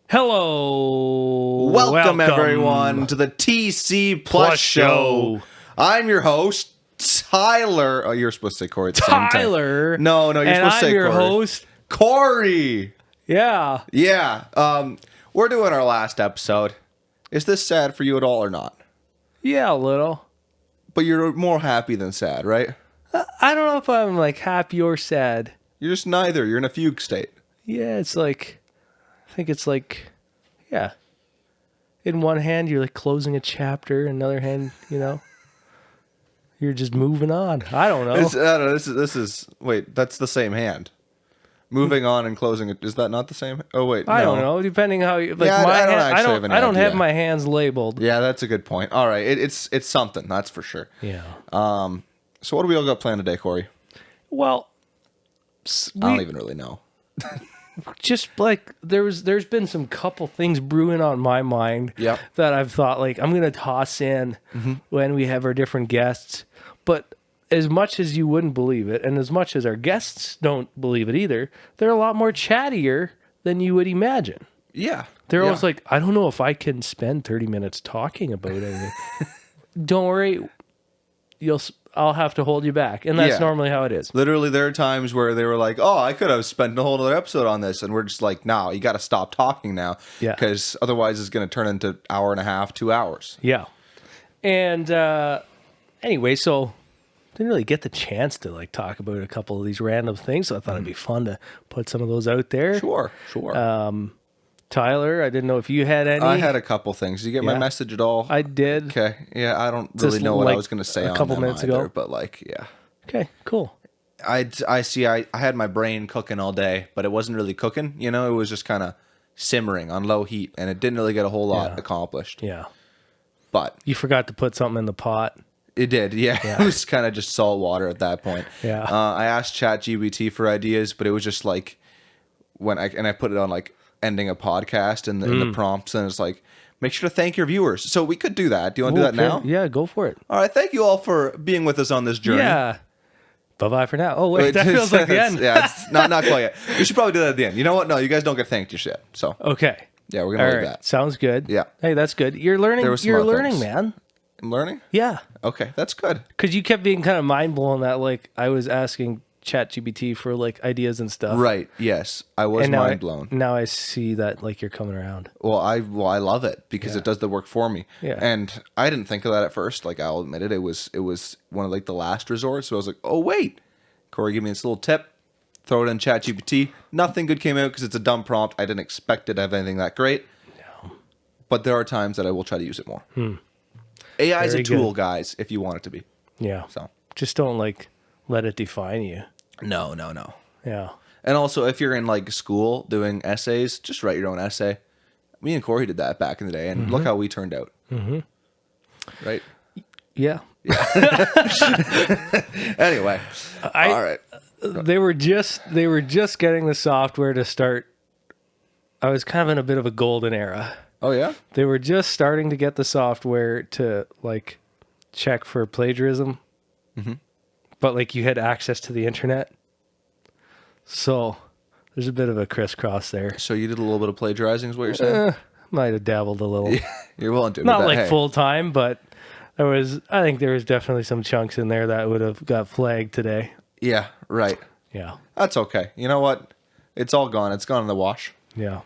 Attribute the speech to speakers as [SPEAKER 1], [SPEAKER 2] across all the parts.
[SPEAKER 1] Hello.
[SPEAKER 2] Welcome everyone to the TC Plus Show. I'm your host, Tyler. Oh, you're supposed to say Corey at the same time.
[SPEAKER 1] Tyler.
[SPEAKER 2] No, you're supposed to say
[SPEAKER 1] your
[SPEAKER 2] Corey.
[SPEAKER 1] host,
[SPEAKER 2] Corey.
[SPEAKER 1] Yeah.
[SPEAKER 2] Yeah. We're doing our last episode. Is this sad for you at all or not?
[SPEAKER 1] Yeah, a little.
[SPEAKER 2] But you're more happy than sad, right?
[SPEAKER 1] I don't know if I'm like happy or sad.
[SPEAKER 2] You're just neither. You're in a fugue state.
[SPEAKER 1] Yeah, it's like, I think it's like, yeah. In one hand, you're like closing a chapter. In another hand, you're just moving on. I don't know.
[SPEAKER 2] This is wait, that's the same hand. Moving on and closing it, is that not the same? Oh wait,
[SPEAKER 1] I don't know. Depending how you like,
[SPEAKER 2] yeah,
[SPEAKER 1] I don't have my hands labeled.
[SPEAKER 2] Yeah, that's a good point. All right, it's something, that's for sure.
[SPEAKER 1] Yeah.
[SPEAKER 2] So what do we all got planned today, Corey?
[SPEAKER 1] Well,
[SPEAKER 2] I don't even really know.
[SPEAKER 1] Just like there's been some couple things brewing on my mind that I've thought like I'm gonna toss in when we have our different guests. But as much as you wouldn't believe it, and as much as our guests don't believe it either, they're a lot more chattier than you would imagine.
[SPEAKER 2] Yeah.
[SPEAKER 1] They're always like, I don't know if I can spend 30 minutes talking about anything. Don't worry, I'll have to hold you back. And that's normally how it is.
[SPEAKER 2] Literally, there are times where they were like, oh, I could have spent a whole other episode on this. And we're just like, no, you got to stop talking now.
[SPEAKER 1] Yeah.
[SPEAKER 2] Because otherwise it's going to turn into an hour and a half, 2 hours.
[SPEAKER 1] Yeah. And anyway, so didn't really get the chance to like talk about a couple of these random things. So I thought it'd be fun to put some of those out there.
[SPEAKER 2] Sure.
[SPEAKER 1] Tyler, I didn't know if you had any.
[SPEAKER 2] I had a couple things. Did you get my message at all?
[SPEAKER 1] I did.
[SPEAKER 2] Okay. Yeah, I don't really know what I was going to say
[SPEAKER 1] a couple minutes ago.
[SPEAKER 2] But like, yeah.
[SPEAKER 1] Okay, cool.
[SPEAKER 2] I see. I had my brain cooking all day, but it wasn't really cooking. It was just kind of simmering on low heat, and it didn't really get a whole lot accomplished.
[SPEAKER 1] Yeah.
[SPEAKER 2] But
[SPEAKER 1] you forgot to put something in the pot.
[SPEAKER 2] It did, yeah. It was kind of just salt water at that point.
[SPEAKER 1] Yeah.
[SPEAKER 2] I asked ChatGPT for ideas, but it was just like I put it on like ending a podcast in the prompts, and it's like, make sure to thank your viewers. So we could do that. Do you want to do that now?
[SPEAKER 1] Yeah, go for it.
[SPEAKER 2] All right. Thank you all for being with us on this journey.
[SPEAKER 1] Yeah. Bye-bye for now. Oh, wait, that feels like the end.
[SPEAKER 2] Yeah, it's not quite yet. We should probably do that at the end. You know what? No, you guys don't get thanked just yet. So
[SPEAKER 1] okay.
[SPEAKER 2] Yeah, we're going to leave that.
[SPEAKER 1] Sounds good.
[SPEAKER 2] Yeah.
[SPEAKER 1] Hey, that's good. You're learning. You're learning, man.
[SPEAKER 2] I'm learning?
[SPEAKER 1] Yeah.
[SPEAKER 2] Okay, that's good.
[SPEAKER 1] Because you kept being kind of mind-blown that like I was asking ChatGPT for like ideas and stuff.
[SPEAKER 2] Right. Yes, I was mind blown.
[SPEAKER 1] Now I see that like you're coming around.
[SPEAKER 2] Well, I love it because it does the work for me.
[SPEAKER 1] Yeah.
[SPEAKER 2] And I didn't think of that at first. Like, I'll admit it. It was one of like the last resorts. So I was like, oh wait, Corey, give me this little tip. Throw it in ChatGPT. Nothing good came out because it's a dumb prompt. I didn't expect it to have anything that great. No. But there are times that I will try to use it more. AI is a tool, guys, if you want it to be.
[SPEAKER 1] Yeah.
[SPEAKER 2] So
[SPEAKER 1] just don't like let it define you.
[SPEAKER 2] No.
[SPEAKER 1] Yeah.
[SPEAKER 2] And also, if you're in like school doing essays, just write your own essay. Me and Corey did that back in the day, and look how we turned out. Right?
[SPEAKER 1] Yeah.
[SPEAKER 2] Anyway, all right.
[SPEAKER 1] They were just getting the software to start. I was kind of in a bit of a golden era.
[SPEAKER 2] Oh yeah?
[SPEAKER 1] They were just starting to get the software to like check for plagiarism. But like you had access to the internet. So there's a bit of a crisscross there.
[SPEAKER 2] So you did a little bit of plagiarizing is what you're saying?
[SPEAKER 1] Might have dabbled a little.
[SPEAKER 2] You're willing to.
[SPEAKER 1] Not like full time, but I think there was definitely some chunks in there that would have got flagged today.
[SPEAKER 2] Yeah, right.
[SPEAKER 1] Yeah.
[SPEAKER 2] That's okay. You know what? It's all gone. It's gone in the wash.
[SPEAKER 1] Yeah.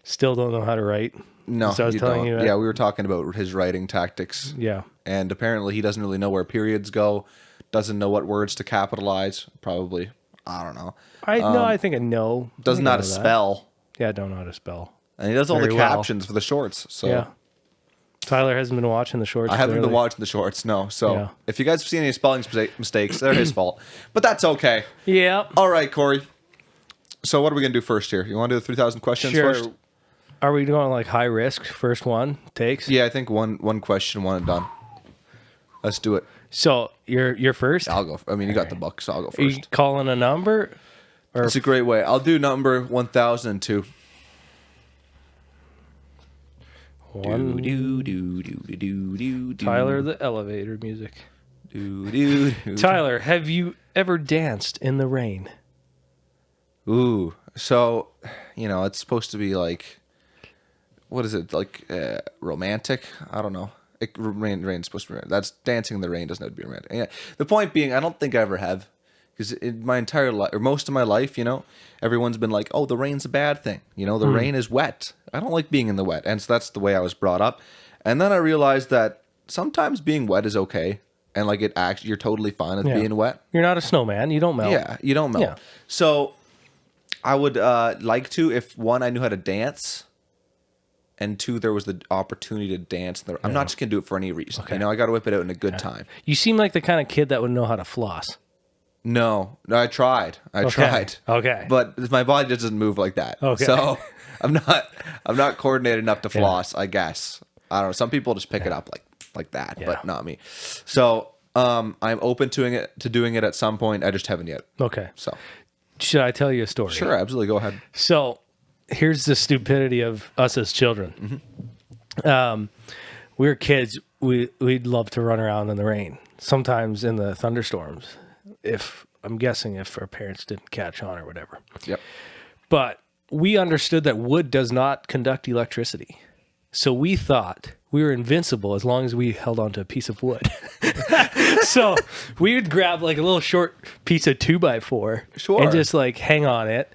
[SPEAKER 1] Still don't know how to write.
[SPEAKER 2] No,
[SPEAKER 1] I was telling you.
[SPEAKER 2] Yeah, we were talking about his writing tactics.
[SPEAKER 1] Yeah.
[SPEAKER 2] And apparently he doesn't really know where periods go, doesn't know what words to capitalize. Probably. I don't know.
[SPEAKER 1] I think I know.
[SPEAKER 2] Doesn't know how to spell.
[SPEAKER 1] Yeah, I don't know how to spell.
[SPEAKER 2] And he does all the captions for the shorts. So
[SPEAKER 1] yeah. Tyler hasn't been watching the shorts.
[SPEAKER 2] I haven't been watching the shorts, no. So if you guys have seen any spelling mistakes, they're his fault. But that's okay.
[SPEAKER 1] Yeah.
[SPEAKER 2] All right, Corey. So what are we going to do first here? You want to do the 3,000 questions first?
[SPEAKER 1] Are we going like high risk? First one takes?
[SPEAKER 2] Yeah, I think one question, one and done. Let's do it.
[SPEAKER 1] So you're first?
[SPEAKER 2] I'll go. You got the book, so I'll go first.
[SPEAKER 1] Are you calling a number?
[SPEAKER 2] That's a great way. I'll do number 1002.
[SPEAKER 1] Tyler, the elevator music. Tyler, have you ever danced in the rain?
[SPEAKER 2] Ooh, so it's supposed to be like what is it like? Romantic? I don't know. Rain's supposed to be romantic. That's dancing in the rain doesn't have to be romantic. Yeah. The point being, I don't think I ever have, because in my entire life or most of my life, everyone's been like, "Oh, the rain's a bad thing." The rain is wet. I don't like being in the wet, and so that's the way I was brought up. And then I realized that sometimes being wet is okay, and like you're totally fine with being wet.
[SPEAKER 1] You're not a snowman. You don't melt.
[SPEAKER 2] Yeah, you don't melt. Yeah. So I would like to, if one, I knew how to dance, and two, there was the opportunity to dance. I'm not just gonna do it for any reason. Okay. I got to whip it out in a good time.
[SPEAKER 1] You seem like the kind of kid that would know how to floss.
[SPEAKER 2] No, I tried. I tried.
[SPEAKER 1] Okay.
[SPEAKER 2] But my body just doesn't move like that. Okay. So I'm not coordinated enough to floss, I guess. I don't know. Some people just pick it up like that, but not me. So I'm open to doing it at some point. I just haven't yet.
[SPEAKER 1] Okay.
[SPEAKER 2] So
[SPEAKER 1] should I tell you a story?
[SPEAKER 2] Sure, absolutely. Go ahead.
[SPEAKER 1] So here's the stupidity of us as children. Mm-hmm. We were kids. We'd love to run around in the rain. Sometimes in the thunderstorms. I'm guessing if our parents didn't catch on or whatever.
[SPEAKER 2] Yep.
[SPEAKER 1] But we understood that wood does not conduct electricity. So we thought we were invincible as long as we held onto a piece of wood. So we would grab like a little short piece of 2x4 and just like hang on it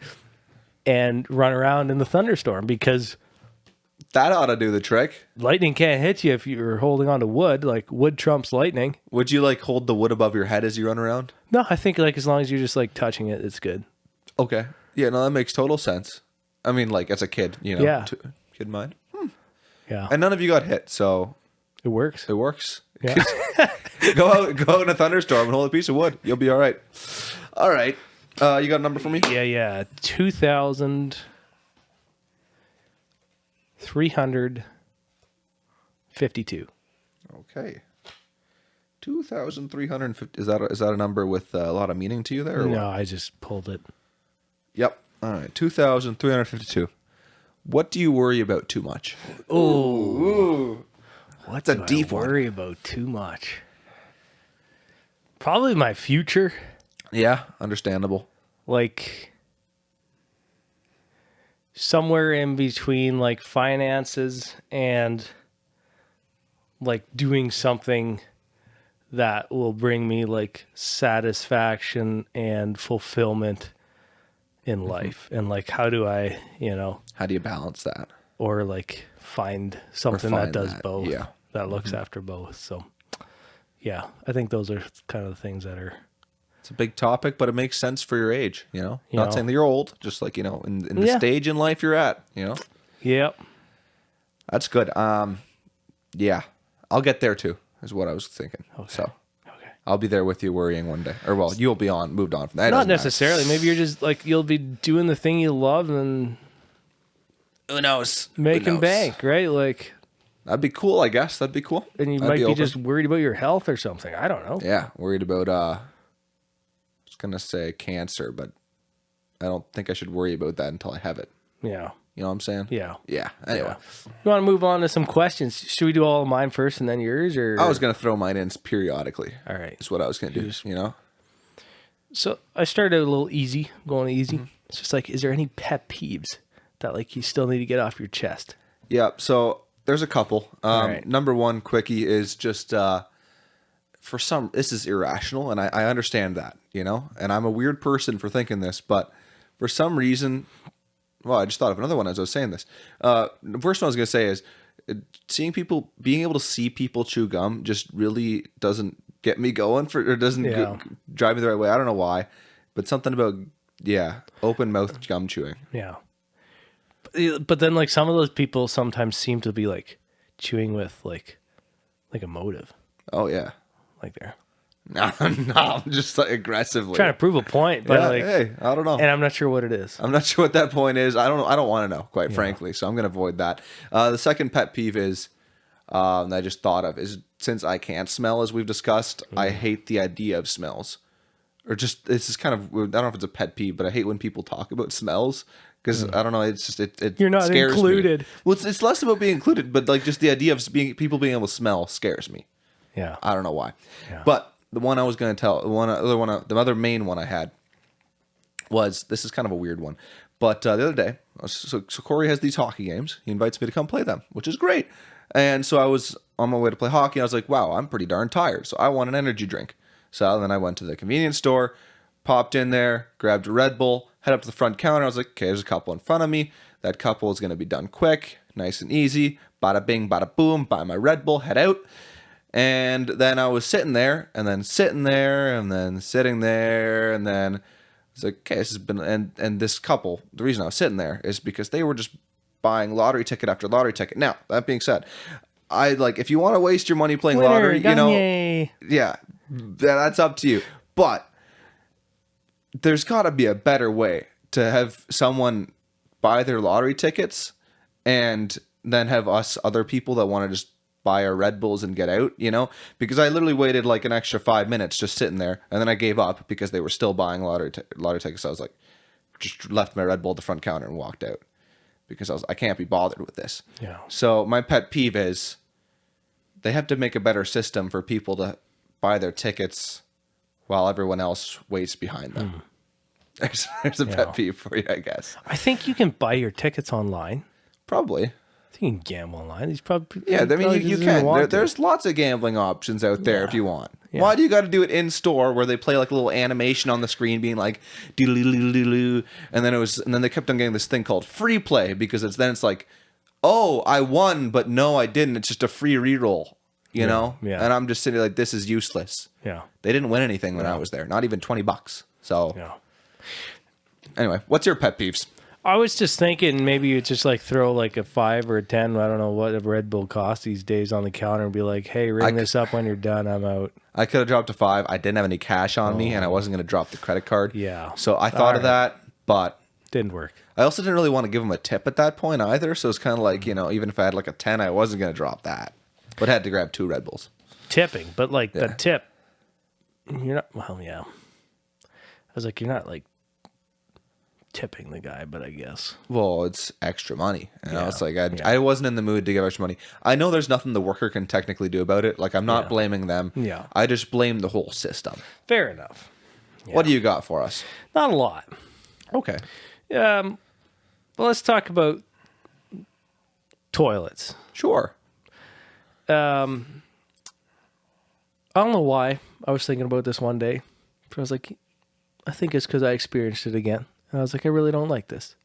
[SPEAKER 1] and run around in the thunderstorm, because
[SPEAKER 2] that ought to do the trick.
[SPEAKER 1] Lightning can't hit you if you're holding on to wood. Like, wood trumps lightning.
[SPEAKER 2] Would you like hold the wood above your head as you run around?
[SPEAKER 1] No, I think like as long as you're just like touching it, it's good.
[SPEAKER 2] Okay. Yeah, no, that makes total sense. I mean, like as a kid,
[SPEAKER 1] Yeah.
[SPEAKER 2] Kid mind.
[SPEAKER 1] Yeah.
[SPEAKER 2] And none of you got hit, so
[SPEAKER 1] it works.
[SPEAKER 2] It works.
[SPEAKER 1] Yeah.
[SPEAKER 2] Go out in a thunderstorm and hold a piece of wood. You'll be all right. All right. You got a number for me?
[SPEAKER 1] Yeah. 2,352.
[SPEAKER 2] Okay. 2,350. Is that a number with a lot of meaning to you there? Or
[SPEAKER 1] No,
[SPEAKER 2] what?
[SPEAKER 1] I just pulled it.
[SPEAKER 2] Yep. All right. 2,352. What do you worry about too much?
[SPEAKER 1] Ooh. What's
[SPEAKER 2] a deep one.
[SPEAKER 1] Worry about too much? Probably my future.
[SPEAKER 2] Yeah, understandable.
[SPEAKER 1] Like somewhere in between like finances and like doing something that will bring me like satisfaction and fulfillment in life. And like, how do I,
[SPEAKER 2] how do you balance that?
[SPEAKER 1] Or like find something that does both.
[SPEAKER 2] Yeah.
[SPEAKER 1] That looks after both. So yeah, I think those are kind of the things that are.
[SPEAKER 2] It's a big topic, but it makes sense for your age, Not saying that you're old, just like, in the stage in life you're at,
[SPEAKER 1] Yep.
[SPEAKER 2] That's good. Yeah, I'll get there too, is what I was thinking.
[SPEAKER 1] Okay.
[SPEAKER 2] So I'll be there with you worrying one day. Or, well, you'll be moved on from that.
[SPEAKER 1] Not necessarily. Maybe you're just like, you'll be doing the thing you love and
[SPEAKER 2] who knows?
[SPEAKER 1] Making bank, right? Like,
[SPEAKER 2] that'd be cool, I guess. That'd be cool.
[SPEAKER 1] And you might be just worried about your health or something. I don't know.
[SPEAKER 2] Yeah, worried about, I was going to say cancer, but I don't think I should worry about that until I have it.
[SPEAKER 1] Yeah.
[SPEAKER 2] You know what I'm saying?
[SPEAKER 1] Yeah.
[SPEAKER 2] Yeah. Anyway.
[SPEAKER 1] Yeah. You want to move on to some questions? Should we do all of mine first and then yours? Or
[SPEAKER 2] I was going to throw mine in periodically.
[SPEAKER 1] All right.
[SPEAKER 2] That's what I was going to do,
[SPEAKER 1] So I started a little easy, going easy. Mm-hmm. It's just like, is there any pet peeves that like you still need to get off your chest?
[SPEAKER 2] Yeah. So there's a couple.
[SPEAKER 1] Right.
[SPEAKER 2] Number one, quickie, is just this is irrational, and I understand that, and I'm a weird person for thinking this, but for some reason, well, I just thought of another one as I was saying this. The first one I was going to say is being able to see people chew gum just really doesn't get me going or doesn't drive me the right way. I don't know why, but something about, open mouth gum chewing.
[SPEAKER 1] Yeah. But then like some of those people sometimes seem to be like chewing with like a motive.
[SPEAKER 2] Oh yeah.
[SPEAKER 1] Like they're
[SPEAKER 2] no, just like aggressively
[SPEAKER 1] trying to prove a point, but
[SPEAKER 2] hey, I don't know,
[SPEAKER 1] and I'm not sure what it is.
[SPEAKER 2] I'm not sure what that point is. I don't want to know, quite frankly. So I'm going to avoid that. The second pet peeve is that I just thought of is, since I can't smell, as we've discussed, I hate the idea of smells, or just this is kind of, I don't know if it's a pet peeve, but I hate when people talk about smells. Because I don't know, it's just it
[SPEAKER 1] you're not
[SPEAKER 2] scares
[SPEAKER 1] included.
[SPEAKER 2] Me. Well, it's less about being included, but like just the idea of people being able to smell scares me.
[SPEAKER 1] Yeah,
[SPEAKER 2] I don't know why.
[SPEAKER 1] Yeah.
[SPEAKER 2] But the one I was going to tell, the other main one I had was, this is kind of a weird one, But the other day, so Corey has these hockey games. He invites me to come play them, which is great. And so I was on my way to play hockey. And I was like, wow, I'm pretty darn tired. So I want an energy drink. So then I went to the convenience store, popped in there, grabbed a Red Bull, head up to the front counter. I was like, okay, there's a couple in front of me. That couple is going to be done quick, nice and easy. Bada bing, bada boom, buy my Red Bull, head out. And then I was sitting there, and then sitting there, and then sitting there, and then I was like, okay, this has been, and this couple, the reason I was sitting there is because they were just buying lottery ticket after lottery ticket. Now, that being said, I like, if you want to waste your money playing lottery, you know, yeah, that's up to you. But there's got to be a better way to have someone buy their lottery tickets and then have us other people that want to just buy our Red Bulls and get out, you know? Because I literally waited like an extra 5 minutes just sitting there, and then I gave up because they were still buying lottery tickets. So I was like, just left my Red Bull at the front counter and walked out because I can't be bothered with this.
[SPEAKER 1] Yeah.
[SPEAKER 2] So my pet peeve is they have to make a better system for people to buy their tickets while everyone else waits behind them. There's a pet peeve for you, I guess.
[SPEAKER 1] I think you can buy your tickets online.
[SPEAKER 2] Probably.
[SPEAKER 1] I think you can gamble online. He's probably
[SPEAKER 2] I mean, you can. There's lots of gambling options out there if you want. Yeah. Why do you got to do it in store where they play like a little animation on the screen, being like doo-doo-doo-doo-doo, and then they kept on getting this thing called free play because it's like, oh, I won, but no, I didn't. It's just a free reroll, you know.
[SPEAKER 1] Yeah.
[SPEAKER 2] And I'm just sitting like, this is useless.
[SPEAKER 1] Yeah.
[SPEAKER 2] They didn't win anything when I was there, not even $20. So.
[SPEAKER 1] Yeah.
[SPEAKER 2] Anyway, what's your pet peeves?
[SPEAKER 1] I was just thinking maybe you just like throw like a 5 or a 10, I don't know what a Red Bull costs these days, on the counter and be like, hey, ring this up when you're done. I'm out.
[SPEAKER 2] I could have dropped a 5. I didn't have any cash on me, and I wasn't going to drop the credit card.
[SPEAKER 1] Yeah.
[SPEAKER 2] So I thought of that, but
[SPEAKER 1] didn't work.
[SPEAKER 2] I also didn't really want to give them a tip at that point either. So it's kind of like, you know, even if I had like a 10, I wasn't going to drop that. But I had to grab 2 Red Bulls.
[SPEAKER 1] Tipping, but like the tip, you're not, well, yeah. I was like, you're not like tipping the guy, but I guess.
[SPEAKER 2] Well, it's extra money. You know, it's like I wasn't in the mood to give extra money. I know there's nothing the worker can technically do about it. Like, I'm not blaming them.
[SPEAKER 1] Yeah.
[SPEAKER 2] I just blame the whole system.
[SPEAKER 1] Fair enough. Yeah.
[SPEAKER 2] What do you got for us?
[SPEAKER 1] Not a lot.
[SPEAKER 2] Okay.
[SPEAKER 1] Well, let's talk about toilets.
[SPEAKER 2] Sure.
[SPEAKER 1] I don't know why I was thinking about this one day. I was like, I think it's because I experienced it again. And I was like, I really don't like this.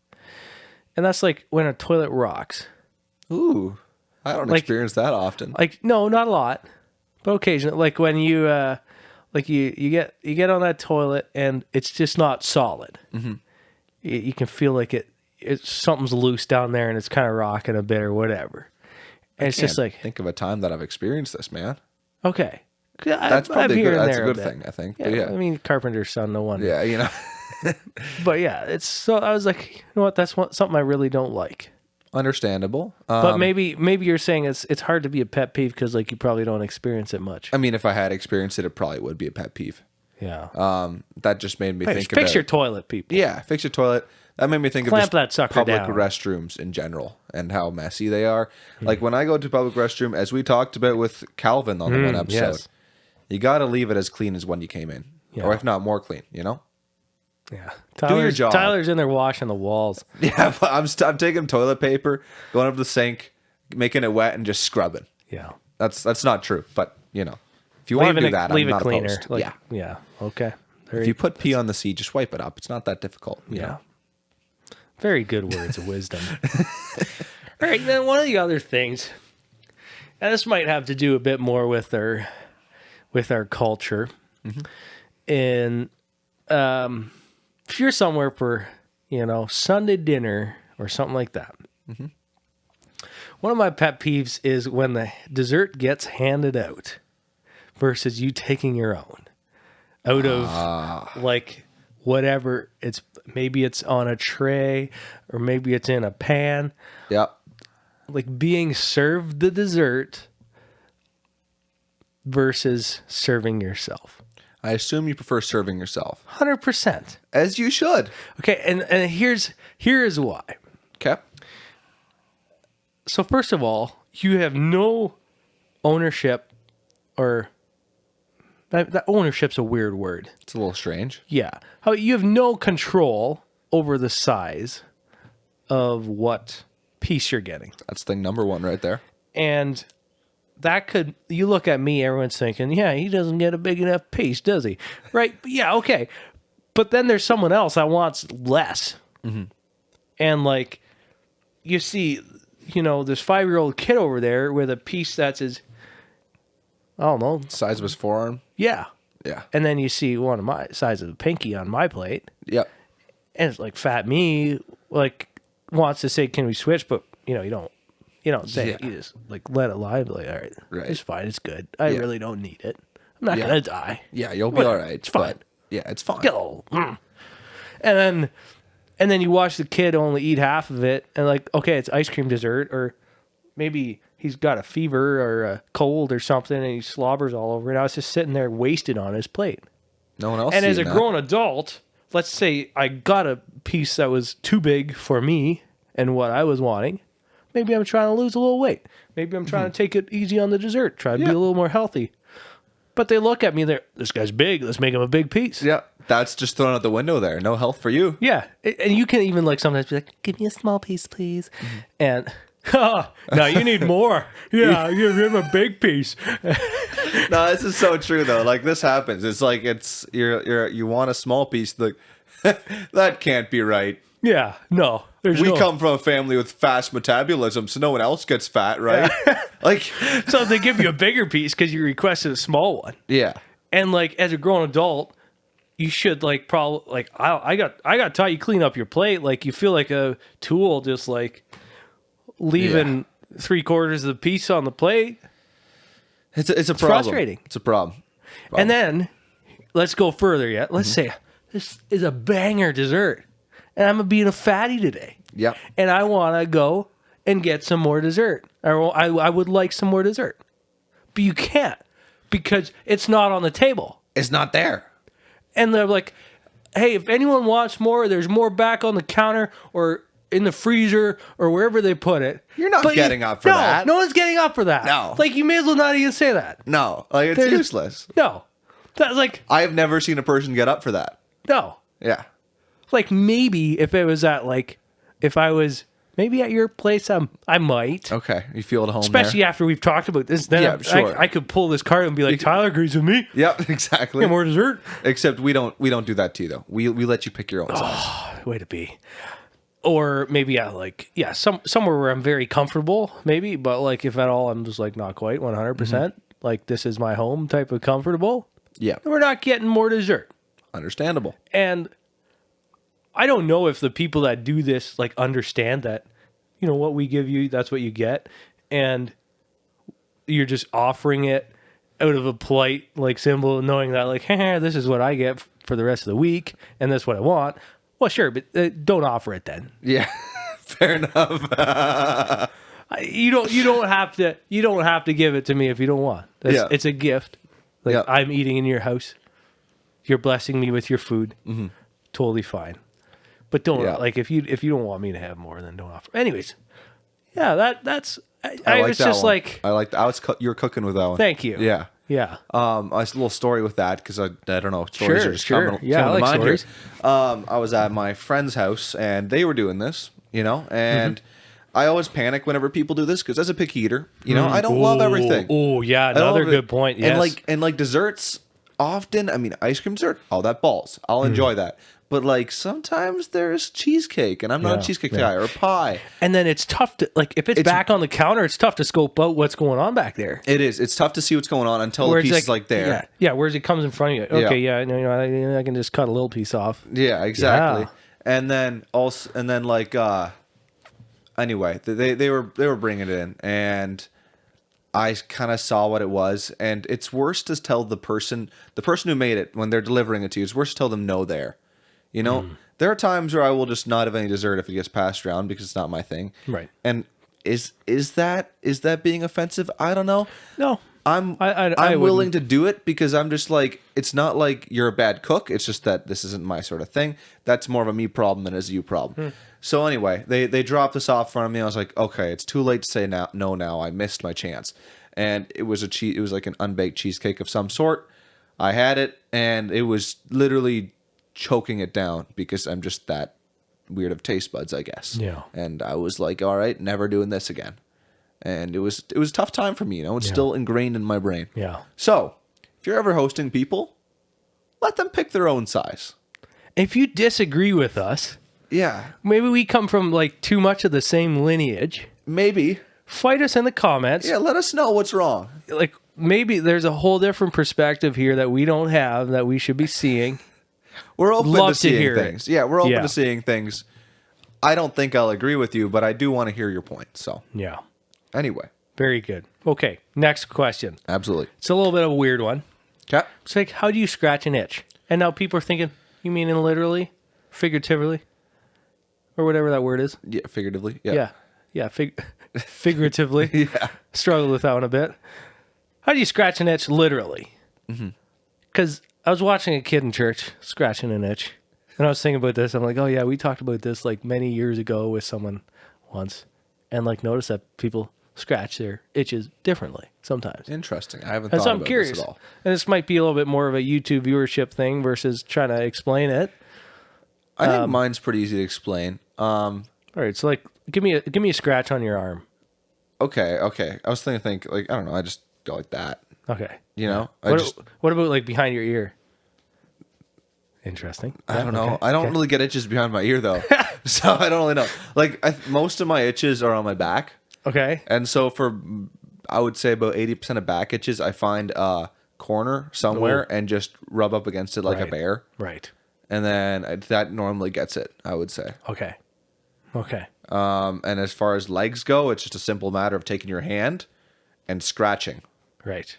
[SPEAKER 1] And that's like when a toilet rocks.
[SPEAKER 2] Ooh, I don't experience that often.
[SPEAKER 1] Like, no, not a lot, but occasionally. Like when you, you get on that toilet and it's just not solid. Mm-hmm. You can feel like something's loose down there and it's kind of rocking a bit or whatever. And it's just like,
[SPEAKER 2] think of a time that I've experienced this, man.
[SPEAKER 1] Okay.
[SPEAKER 2] That's probably good. That's a good thing, I think.
[SPEAKER 1] Yeah, I mean, carpenter's son, no wonder.
[SPEAKER 2] Yeah, you know.
[SPEAKER 1] But yeah, it's so. I was like, you know what? That's something I really don't like.
[SPEAKER 2] Understandable.
[SPEAKER 1] But maybe you're saying it's hard to be a pet peeve because like you probably don't experience it much.
[SPEAKER 2] I mean, if I had experienced it, it probably would be a pet peeve.
[SPEAKER 1] Yeah.
[SPEAKER 2] That just made me think about
[SPEAKER 1] fix your toilet, people.
[SPEAKER 2] Yeah, fix your toilet. That made me think
[SPEAKER 1] Clamp
[SPEAKER 2] of
[SPEAKER 1] that sucker
[SPEAKER 2] public
[SPEAKER 1] down.
[SPEAKER 2] restrooms in general and how messy they are. Like when I go to public restroom, as we talked about with Calvin on the one episode, you got to leave it as clean as when you came in, or if not more clean. You know.
[SPEAKER 1] Yeah.
[SPEAKER 2] Do your job.
[SPEAKER 1] Tyler's in there washing the walls.
[SPEAKER 2] Yeah, but I'm taking toilet paper, going up to the sink, making it wet, and just scrubbing.
[SPEAKER 1] Yeah.
[SPEAKER 2] That's not true, but you know, if you want to do that, I'm not
[SPEAKER 1] cleaner.
[SPEAKER 2] opposed.
[SPEAKER 1] Like, yeah. Okay.
[SPEAKER 2] If you put pee on the seat, just wipe it up. It's not that difficult.
[SPEAKER 1] Yeah.
[SPEAKER 2] You know?
[SPEAKER 1] Very good words of wisdom. All right, then one of the other things, and this might have to do a bit more with our culture, and if you're somewhere for Sunday dinner or something like that, one of my pet peeves is when the dessert gets handed out versus you taking your own out of like whatever maybe it's on a tray or maybe it's in a pan.
[SPEAKER 2] Yep.
[SPEAKER 1] Like being served the dessert versus serving yourself.
[SPEAKER 2] I assume you prefer serving yourself.
[SPEAKER 1] 100%.
[SPEAKER 2] As you should.
[SPEAKER 1] Okay, and here is why.
[SPEAKER 2] Okay.
[SPEAKER 1] So first of all, you have no ownership, or that ownership's a weird word.
[SPEAKER 2] It's a little strange.
[SPEAKER 1] Yeah. You have no control over the size of what piece you're getting.
[SPEAKER 2] That's thing number one right there.
[SPEAKER 1] And that could, you look at me, everyone's thinking, yeah, he doesn't get a big enough piece, does he? Right? Yeah, okay. But then there's someone else that wants less. Mm-hmm. And like, you see, this 5-year-old kid over there with a piece that's his, I don't know.
[SPEAKER 2] Size of his forearm?
[SPEAKER 1] Yeah.
[SPEAKER 2] Yeah.
[SPEAKER 1] And then you see one of my size of the pinky on my plate.
[SPEAKER 2] Yep.
[SPEAKER 1] And it's like fat me, like, wants to say, can we switch? But, you don't say it. You just, like, let it lie. Like, all right, it's fine. It's good. I really don't need it. I'm not going to die.
[SPEAKER 2] Yeah, you'll be all right.
[SPEAKER 1] It's fine.
[SPEAKER 2] Yeah, it's fine.
[SPEAKER 1] Go. And then you watch the kid only eat half of it. And, like, okay, it's ice cream dessert. Or maybe he's got a fever or a cold or something, and he slobbers all over it. Now it's just sitting there wasted on his plate.
[SPEAKER 2] No one else.
[SPEAKER 1] And as a grown adult, let's say I got a piece that was too big for me and what I was wanting. Maybe I'm trying to lose a little weight. Maybe I'm trying to take it easy on the dessert, try to be a little more healthy. But they look at me, this guy's big, let's make him a big piece.
[SPEAKER 2] Yeah, that's just thrown out the window there. No health for you.
[SPEAKER 1] Yeah, and you can even like sometimes be like, give me a small piece, please. Mm-hmm. And, no, you need more. Yeah, give him a big piece.
[SPEAKER 2] No, this is so true though. Like this happens. It's like you want a small piece. Like that can't be right.
[SPEAKER 1] Yeah, no.
[SPEAKER 2] We come from a family with fast metabolism, so no one else gets fat, right? Yeah. Like,
[SPEAKER 1] so they give you a bigger piece because you requested a small one.
[SPEAKER 2] Yeah.
[SPEAKER 1] And like as a grown adult, you should like probably like I got taught you clean up your plate. Like you feel like a tool, just like leaving 3/4 of the piece on the plate.
[SPEAKER 2] It's a problem.
[SPEAKER 1] Frustrating.
[SPEAKER 2] It's a problem.
[SPEAKER 1] And then let's go further yet. Let's say this is a banger dessert. And I'm being a fatty today.
[SPEAKER 2] Yeah.
[SPEAKER 1] And I want to go and get some more dessert. I would like some more dessert. But you can't because it's not on the table.
[SPEAKER 2] It's not there.
[SPEAKER 1] And they're like, hey, if anyone wants more, there's more back on the counter or in the freezer or wherever they put it.
[SPEAKER 2] You're not getting up for that.
[SPEAKER 1] No one's getting up for that.
[SPEAKER 2] No.
[SPEAKER 1] Like, you may as well not even say that.
[SPEAKER 2] No. Like, it's useless.
[SPEAKER 1] No. That's like...
[SPEAKER 2] I have never seen a person get up for that.
[SPEAKER 1] No.
[SPEAKER 2] Yeah.
[SPEAKER 1] Like, maybe if it was at, like, if I was maybe at your place, I might.
[SPEAKER 2] Okay. You feel at home
[SPEAKER 1] especially
[SPEAKER 2] there.
[SPEAKER 1] After we've talked about this. Then
[SPEAKER 2] sure.
[SPEAKER 1] I could pull this card and be like, Tyler agrees with me.
[SPEAKER 2] Yep, exactly.
[SPEAKER 1] Get more dessert.
[SPEAKER 2] Except we don't do that to you, though. We let you pick your own size.
[SPEAKER 1] Way to be. Or maybe somewhere where I'm very comfortable, maybe. But, like, if at all, I'm just, like, not quite 100%. Mm-hmm. Like, this is my home type of comfortable.
[SPEAKER 2] Yeah.
[SPEAKER 1] We're not getting more dessert.
[SPEAKER 2] Understandable.
[SPEAKER 1] And I don't know if the people that do this like understand that, what we give you, that's what you get. And you're just offering it out of a polite like symbol, knowing that like, hey, this is what I get for the rest of the week. And that's what I want. Well, sure, but don't offer it then.
[SPEAKER 2] Yeah, fair enough.
[SPEAKER 1] You don't have to give it to me if you don't want. It's a gift. Like I'm eating in your house. You're blessing me with your food. Mm-hmm. Totally fine. But don't like if you don't want me to have more, then don't offer. Anyways, that's I was just one. Like
[SPEAKER 2] I like you're cooking with that one.
[SPEAKER 1] Thank you.
[SPEAKER 2] Yeah.
[SPEAKER 1] Yeah.
[SPEAKER 2] A little story with that because I don't know, stories are just coming
[SPEAKER 1] I like
[SPEAKER 2] to mind
[SPEAKER 1] stories.
[SPEAKER 2] Here. I was at my friend's house and they were doing this, and I always panic whenever people do this because as a picky eater, I don't love everything.
[SPEAKER 1] Oh yeah, another good point. Yes.
[SPEAKER 2] And like desserts, often, I mean, ice cream dessert, all that balls. I'll enjoy that. But like sometimes there's cheesecake, and I'm not a cheesecake guy, or pie.
[SPEAKER 1] And then it's tough to like if it's back on the counter, it's tough to scope out what's going on back there.
[SPEAKER 2] It is. It's tough to see what's going on until the piece is like there.
[SPEAKER 1] Yeah. Whereas it comes in front of you. Okay, I can just cut a little piece off.
[SPEAKER 2] Yeah, exactly. Yeah. And then anyway, they were bringing it in, and I kind of saw what it was, and it's worse to tell the person who made it when they're delivering it to you. It's worse to tell them no there. There are times where I will just not have any dessert if it gets passed around because it's not my thing.
[SPEAKER 1] Right.
[SPEAKER 2] And is that being offensive? I don't know.
[SPEAKER 1] No.
[SPEAKER 2] I'm willing to do it because I'm just like, it's not like you're a bad cook. It's just that this isn't my sort of thing. That's more of a me problem than it is a you problem. So anyway, they dropped this off in front of me. I was like, okay, it's too late to say no now. I missed my chance. And it was like an unbaked cheesecake of some sort. I had it and it was literally choking it down because I'm just that weird of taste buds, I guess.
[SPEAKER 1] Yeah.
[SPEAKER 2] And I was like, all right, never doing this again. And it was a tough time for me, It's still ingrained in my brain.
[SPEAKER 1] Yeah.
[SPEAKER 2] So, if you're ever hosting people, let them pick their own size.
[SPEAKER 1] If you disagree with us, maybe we come from like too much of the same lineage.
[SPEAKER 2] Maybe.
[SPEAKER 1] Fight us in the comments.
[SPEAKER 2] Yeah, let us know what's wrong.
[SPEAKER 1] Like maybe there's a whole different perspective here that we don't have that we should be seeing.
[SPEAKER 2] We're open
[SPEAKER 1] Love
[SPEAKER 2] to seeing
[SPEAKER 1] hear
[SPEAKER 2] things.
[SPEAKER 1] it.
[SPEAKER 2] Yeah, we're open to seeing things. I don't think I'll agree with you, but I do want to hear your point. So,
[SPEAKER 1] yeah.
[SPEAKER 2] Anyway.
[SPEAKER 1] Very good. Okay, next question.
[SPEAKER 2] Absolutely.
[SPEAKER 1] It's a little bit of a weird one.
[SPEAKER 2] Okay.
[SPEAKER 1] It's like, how do you scratch an itch? And now people are thinking, you mean in literally, figuratively, or whatever that word is?
[SPEAKER 2] Yeah, figuratively. Yeah.
[SPEAKER 1] Yeah, figuratively.
[SPEAKER 2] Yeah.
[SPEAKER 1] Struggled with that one a bit. How do you scratch an itch literally? Because I was watching a kid in church scratching an itch, and I was thinking about this. I'm like, oh yeah, we talked about this like many years ago with someone once, and like noticed that people scratch their itches differently sometimes.
[SPEAKER 2] Interesting. I haven't
[SPEAKER 1] And
[SPEAKER 2] thought
[SPEAKER 1] so I'm
[SPEAKER 2] about
[SPEAKER 1] curious.
[SPEAKER 2] this at all.
[SPEAKER 1] And this might be a little bit more of a YouTube viewership thing versus trying to explain it.
[SPEAKER 2] I think mine's pretty easy to explain.
[SPEAKER 1] All right, so like, give me a scratch on your arm.
[SPEAKER 2] Okay. I was thinking like, I don't know, I just go like that.
[SPEAKER 1] Okay.
[SPEAKER 2] You know?
[SPEAKER 1] What about like behind your ear? Interesting.
[SPEAKER 2] I don't know. I don't really get itches behind my ear though. So I don't really know. Like most of my itches are on my back.
[SPEAKER 1] Okay.
[SPEAKER 2] And so I would say about 80% of back itches, I find a corner somewhere and just rub up against it like a bear.
[SPEAKER 1] Right.
[SPEAKER 2] And then that normally gets it, I would say.
[SPEAKER 1] Okay.
[SPEAKER 2] And as far as legs go, it's just a simple matter of taking your hand and scratching.
[SPEAKER 1] Right.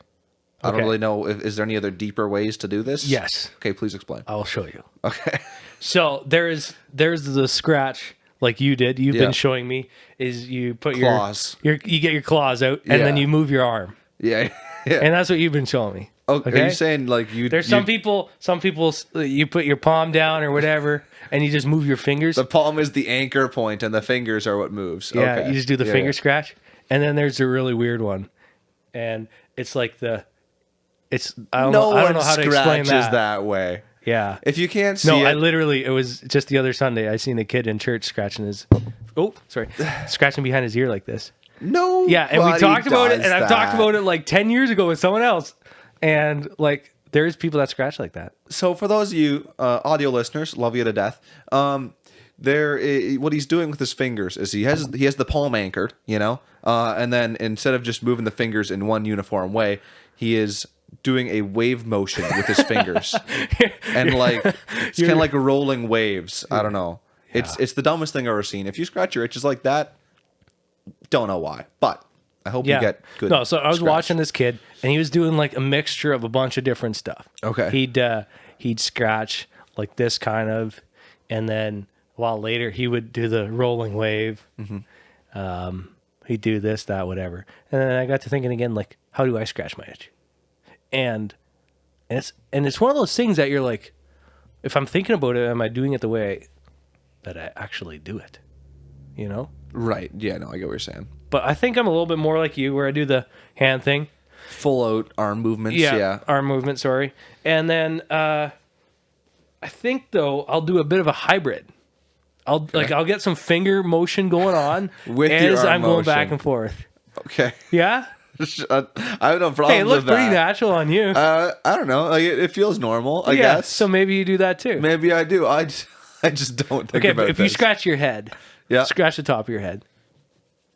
[SPEAKER 2] I don't really know. Is there any other deeper ways to do this?
[SPEAKER 1] Yes.
[SPEAKER 2] Okay, please explain.
[SPEAKER 1] I'll show you.
[SPEAKER 2] Okay.
[SPEAKER 1] So there's the scratch like you did. You've been showing me is you put
[SPEAKER 2] Claws.
[SPEAKER 1] you get your claws out and then you move your arm.
[SPEAKER 2] Yeah.
[SPEAKER 1] And that's what you've been showing me.
[SPEAKER 2] Okay. Are you saying like you?
[SPEAKER 1] There's some people you put your palm down or whatever and you just move your fingers.
[SPEAKER 2] The palm is the anchor point and the fingers are what moves.
[SPEAKER 1] Yeah,
[SPEAKER 2] Okay.
[SPEAKER 1] you just do the finger scratch. And then there's a really weird one. And it's like I don't know how to explain
[SPEAKER 2] that way.
[SPEAKER 1] Yeah.
[SPEAKER 2] If you can't see
[SPEAKER 1] it was just the other Sunday. I seen a kid in church scratching scratching behind his ear like this.
[SPEAKER 2] No.
[SPEAKER 1] Yeah, and we talked about it, and I've talked about it like 10 years ago with someone else. And like, there's people that scratch like that.
[SPEAKER 2] So for those of you audio listeners, love you to death. What he's doing with his fingers is he has the palm anchored, and then instead of just moving the fingers in one uniform way, he is doing a wave motion with his fingers, and like it's kind of like rolling waves. I don't know. Yeah. It's the dumbest thing I've ever seen. If you scratch your itches like that, don't know why, but I hope you get good.
[SPEAKER 1] No, so I was watching this kid, and he was doing like a mixture of a bunch of different stuff.
[SPEAKER 2] Okay,
[SPEAKER 1] he'd scratch like this kind of, and then a while later he would do the rolling wave. Mm-hmm. He'd do this, that, whatever, and then I got to thinking again, like, how do I scratch my itch? And it's one of those things that you're like, if I'm thinking about it, am I doing it the way that I actually do it?
[SPEAKER 2] Right. Yeah, no, I get what you're saying.
[SPEAKER 1] But I think I'm a little bit more like you, where I do the hand thing.
[SPEAKER 2] Full out arm movements. Yeah.
[SPEAKER 1] Arm movement, sorry. And then I think, though, I'll do a bit of a hybrid. I'll get some finger motion going on
[SPEAKER 2] with
[SPEAKER 1] as
[SPEAKER 2] your arm
[SPEAKER 1] I'm going
[SPEAKER 2] motion.
[SPEAKER 1] Back and forth.
[SPEAKER 2] Okay.
[SPEAKER 1] Yeah?
[SPEAKER 2] I have no problem.
[SPEAKER 1] Hey, it looks pretty natural on you.
[SPEAKER 2] I don't know. Like, it feels normal, I guess.
[SPEAKER 1] So maybe you do that too.
[SPEAKER 2] Maybe I do. I just don't think about
[SPEAKER 1] but if
[SPEAKER 2] this.
[SPEAKER 1] you scratch your head, scratch the top of your head.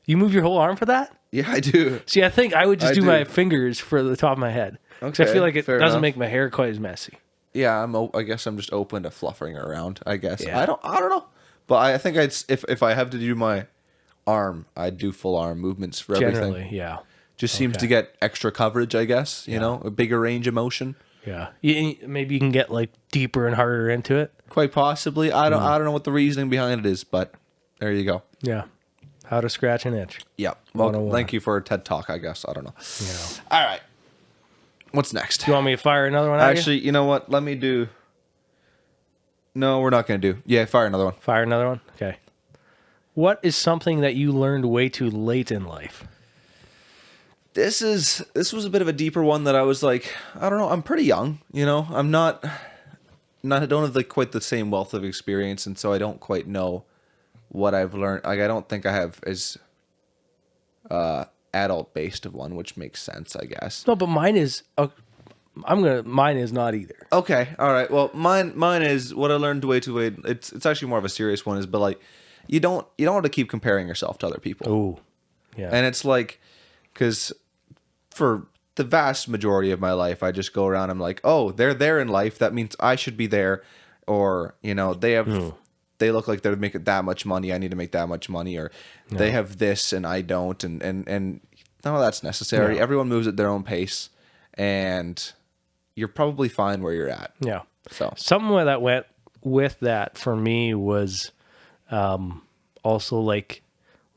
[SPEAKER 1] You move your whole arm for that?
[SPEAKER 2] Yeah, I do.
[SPEAKER 1] See, I think I would just do my fingers for the top of my head. Because I feel like it doesn't make my hair quite as messy.
[SPEAKER 2] Yeah, I guess I'm just open to fluffing around, I guess. Yeah. I don't know. But I think if I have to do my arm, I'd do full arm movements for everything.
[SPEAKER 1] Generally, yeah.
[SPEAKER 2] Just seems to get extra coverage, I guess, you know, a bigger range of motion.
[SPEAKER 1] Yeah. Maybe you can get like deeper and harder into it.
[SPEAKER 2] Quite possibly. I don't know what the reasoning behind it is, but there you go.
[SPEAKER 1] Yeah. How to scratch an itch.
[SPEAKER 2] Yeah. Well, thank you for a TED Talk, I guess. I don't know.
[SPEAKER 1] Yeah.
[SPEAKER 2] All right. What's next?
[SPEAKER 1] Do you want me to fire another one
[SPEAKER 2] Actually, you know what? Let me do... No, we're not going to do... Yeah, fire another one.
[SPEAKER 1] Fire another one? Okay. What is something that you learned way too late in life?
[SPEAKER 2] This was a bit of a deeper one that I was like, I don't know, I'm pretty young, you know? I'm not... I don't have like quite the same wealth of experience, and so I don't quite know what I've learned. Like I don't think I have as adult based of one, which makes sense, I guess.
[SPEAKER 1] No, but mine is. Mine is not either.
[SPEAKER 2] Okay, all right. Well, mine is what I learned way too late. It's actually more of a serious one. Is but like, you don't want to keep comparing yourself to other people.
[SPEAKER 1] Oh, yeah.
[SPEAKER 2] And it's like, because for the vast majority of my life, I just go around. I'm like, oh, they're there in life. That means I should be there. Or they look like they're making that much money. I need to make that much money. Or they have this and I don't. And none of that's necessary.
[SPEAKER 1] No.
[SPEAKER 2] Everyone moves at their own pace, and you're probably fine where you're at.
[SPEAKER 1] Yeah.
[SPEAKER 2] So
[SPEAKER 1] something that went with that for me was also like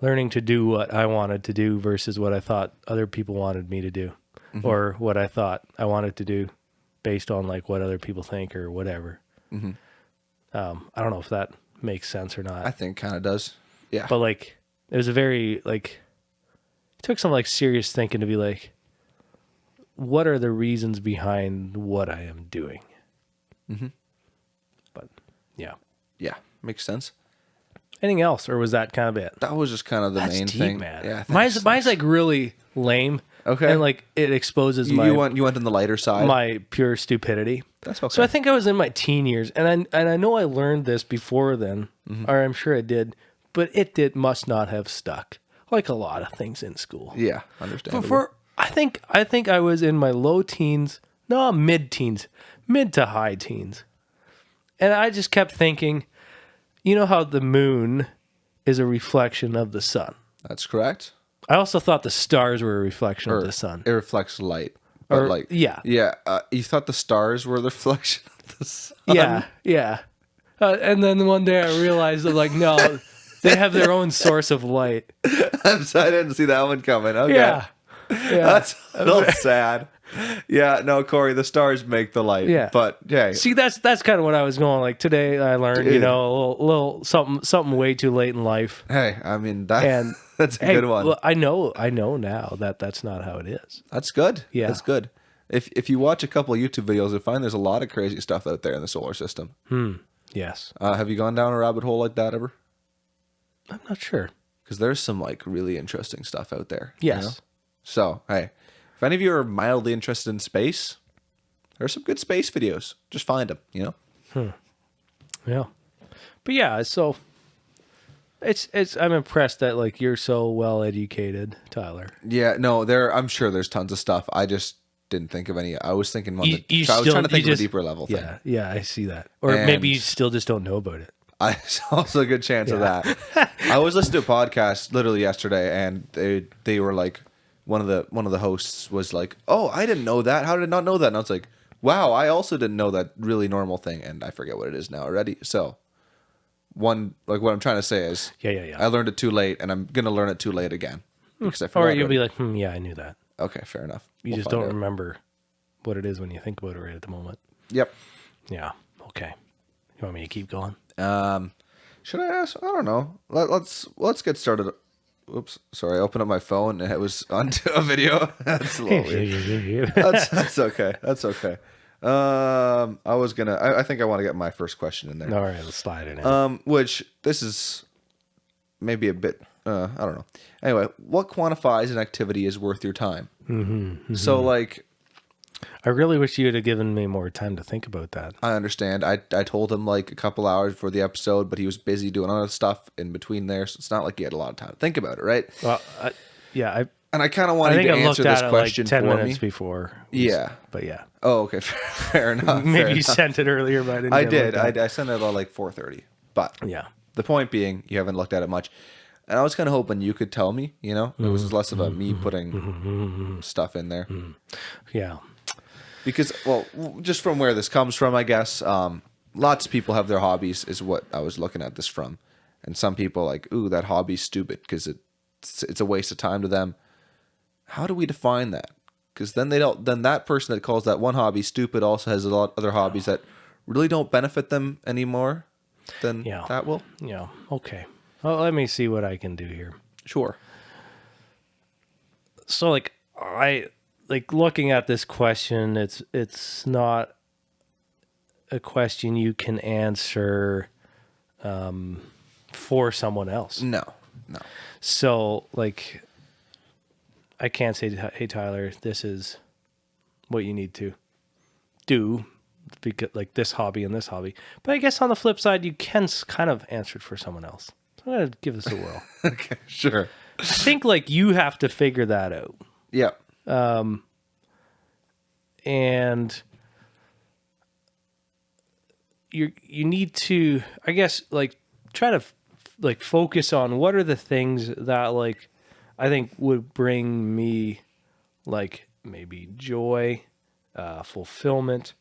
[SPEAKER 1] learning to do what I wanted to do versus what I thought other people wanted me to do, or what I thought I wanted to do based on like what other people think or whatever. I don't know if that makes sense or not.
[SPEAKER 2] I think kind of does. Yeah.
[SPEAKER 1] But like, it was a very like, it took some like serious thinking to be like, what are the reasons behind what I am doing? But yeah.
[SPEAKER 2] Yeah. Makes sense.
[SPEAKER 1] Anything else, or was that kind of it?
[SPEAKER 2] That was just kind of the main
[SPEAKER 1] deep,
[SPEAKER 2] thing.
[SPEAKER 1] Man.
[SPEAKER 2] Yeah.
[SPEAKER 1] Mine's like really lame.
[SPEAKER 2] Okay.
[SPEAKER 1] And like it exposes
[SPEAKER 2] you went on the lighter side.
[SPEAKER 1] my pure stupidity.
[SPEAKER 2] That's okay.
[SPEAKER 1] So I think I was in my teen years, and I know I learned this before then, or I'm sure I did, but it must not have stuck, like a lot of things in school.
[SPEAKER 2] Yeah, understandable.
[SPEAKER 1] I think I was in my low teens, no, mid-teens, mid to high teens, and I just kept thinking, you know how the moon is a reflection of the sun.
[SPEAKER 2] That's correct.
[SPEAKER 1] I also thought the stars were a reflection of the sun.
[SPEAKER 2] It reflects light. But
[SPEAKER 1] yeah.
[SPEAKER 2] You thought the stars were the reflection of the sun?
[SPEAKER 1] Yeah. And then one day I realized that, like, no, they have their own source of light.
[SPEAKER 2] I didn't see that one coming. Okay.
[SPEAKER 1] Yeah.
[SPEAKER 2] That's a little sad. Yeah, no, Corey, the stars make the light.
[SPEAKER 1] Yeah.
[SPEAKER 2] But, yeah.
[SPEAKER 1] See, that's kind of what I was going, like, today I learned,
[SPEAKER 2] Dude.
[SPEAKER 1] a little something way too late in life.
[SPEAKER 2] Hey, I mean,
[SPEAKER 1] And
[SPEAKER 2] that's a good one.
[SPEAKER 1] Well, I know now that that's not how it is.
[SPEAKER 2] That's good.
[SPEAKER 1] Yeah.
[SPEAKER 2] That's good. If you watch a couple of YouTube videos, you'll find there's a lot of crazy stuff out there in the solar system.
[SPEAKER 1] Yes.
[SPEAKER 2] Have you gone down a rabbit hole like that ever?
[SPEAKER 1] I'm not sure.
[SPEAKER 2] Because there's some like really interesting stuff out there.
[SPEAKER 1] Yes.
[SPEAKER 2] You know? So, hey, if any of you are mildly interested in space, there's some good space videos. Just find them,
[SPEAKER 1] Yeah. But yeah, so it's I'm impressed that like you're so well educated, Tyler.
[SPEAKER 2] Yeah, no, I'm sure there's tons of stuff. I just didn't think of any. I was thinking on I was trying to think of a deeper level thing.
[SPEAKER 1] Yeah, I see that. Or maybe you still just don't know about it.
[SPEAKER 2] There's also a good chance of that. I was listening to a podcast literally yesterday, and they were like, one of the hosts was like, "Oh, I didn't know that. How did I not know that?" And I was like, "Wow, I also didn't know that really normal thing." And I forget what it is now already. So, what I'm trying to say is,
[SPEAKER 1] Yeah.
[SPEAKER 2] I learned it too late, and I'm gonna learn it too late again because I forgot.
[SPEAKER 1] Or you'll be like, yeah, I knew that.
[SPEAKER 2] Okay, fair enough.
[SPEAKER 1] You just don't remember what it is when you think about it right at the moment.
[SPEAKER 2] Yep.
[SPEAKER 1] Yeah. Okay. You want me to keep going?
[SPEAKER 2] Should I ask? I don't know. Let's get started. Oops, sorry. I opened up my phone and it was onto a video. That's a little weird. That's okay. That's okay. I think I want to get my first question in there.
[SPEAKER 1] All right, let's slide it in.
[SPEAKER 2] Which this is maybe a bit. I don't know. Anyway, what quantifies an activity as worth your time? So like,
[SPEAKER 1] I really wish you would have given me more time to think about that.
[SPEAKER 2] I understand. I told him like a couple hours before the episode, but he was busy doing other stuff in between there, so it's not like he had a lot of time to think about it, right?
[SPEAKER 1] Well,
[SPEAKER 2] And I kind of wanted to answer this question
[SPEAKER 1] like 10
[SPEAKER 2] for
[SPEAKER 1] minutes
[SPEAKER 2] me.
[SPEAKER 1] before.
[SPEAKER 2] Yeah.
[SPEAKER 1] But yeah.
[SPEAKER 2] Oh, okay. Fair enough.
[SPEAKER 1] Maybe you sent it earlier, but I didn't.
[SPEAKER 2] I sent it about like 4:30. But
[SPEAKER 1] yeah.
[SPEAKER 2] The point being, you haven't looked at it much. And I was kind of hoping you could tell me, It was less about me putting stuff in there.
[SPEAKER 1] Yeah.
[SPEAKER 2] Because, well, just from where this comes from, I guess, lots of people have their hobbies, is what I was looking at this from. And some people like, ooh, that hobby's stupid because it's a waste of time to them. How do we define that? Because then that person that calls that one hobby stupid also has a lot of other hobbies that really don't benefit them anymore than that will.
[SPEAKER 1] Yeah. Okay. Well, let me see what I can do here.
[SPEAKER 2] Sure.
[SPEAKER 1] So looking at this question, it's not a question you can answer for someone else.
[SPEAKER 2] No.
[SPEAKER 1] So, like, I can't say, hey, Tyler, this is what you need to do, because, like, this hobby and this hobby. But I guess on the flip side, you can kind of answer it for someone else. So I'm going to give this a whirl.
[SPEAKER 2] Okay, sure.
[SPEAKER 1] I think, like, you have to figure that out.
[SPEAKER 2] Yeah.
[SPEAKER 1] And you need to, I guess, like, try to like focus on what are the things that, like, I think would bring me, like, maybe joy, fulfillment,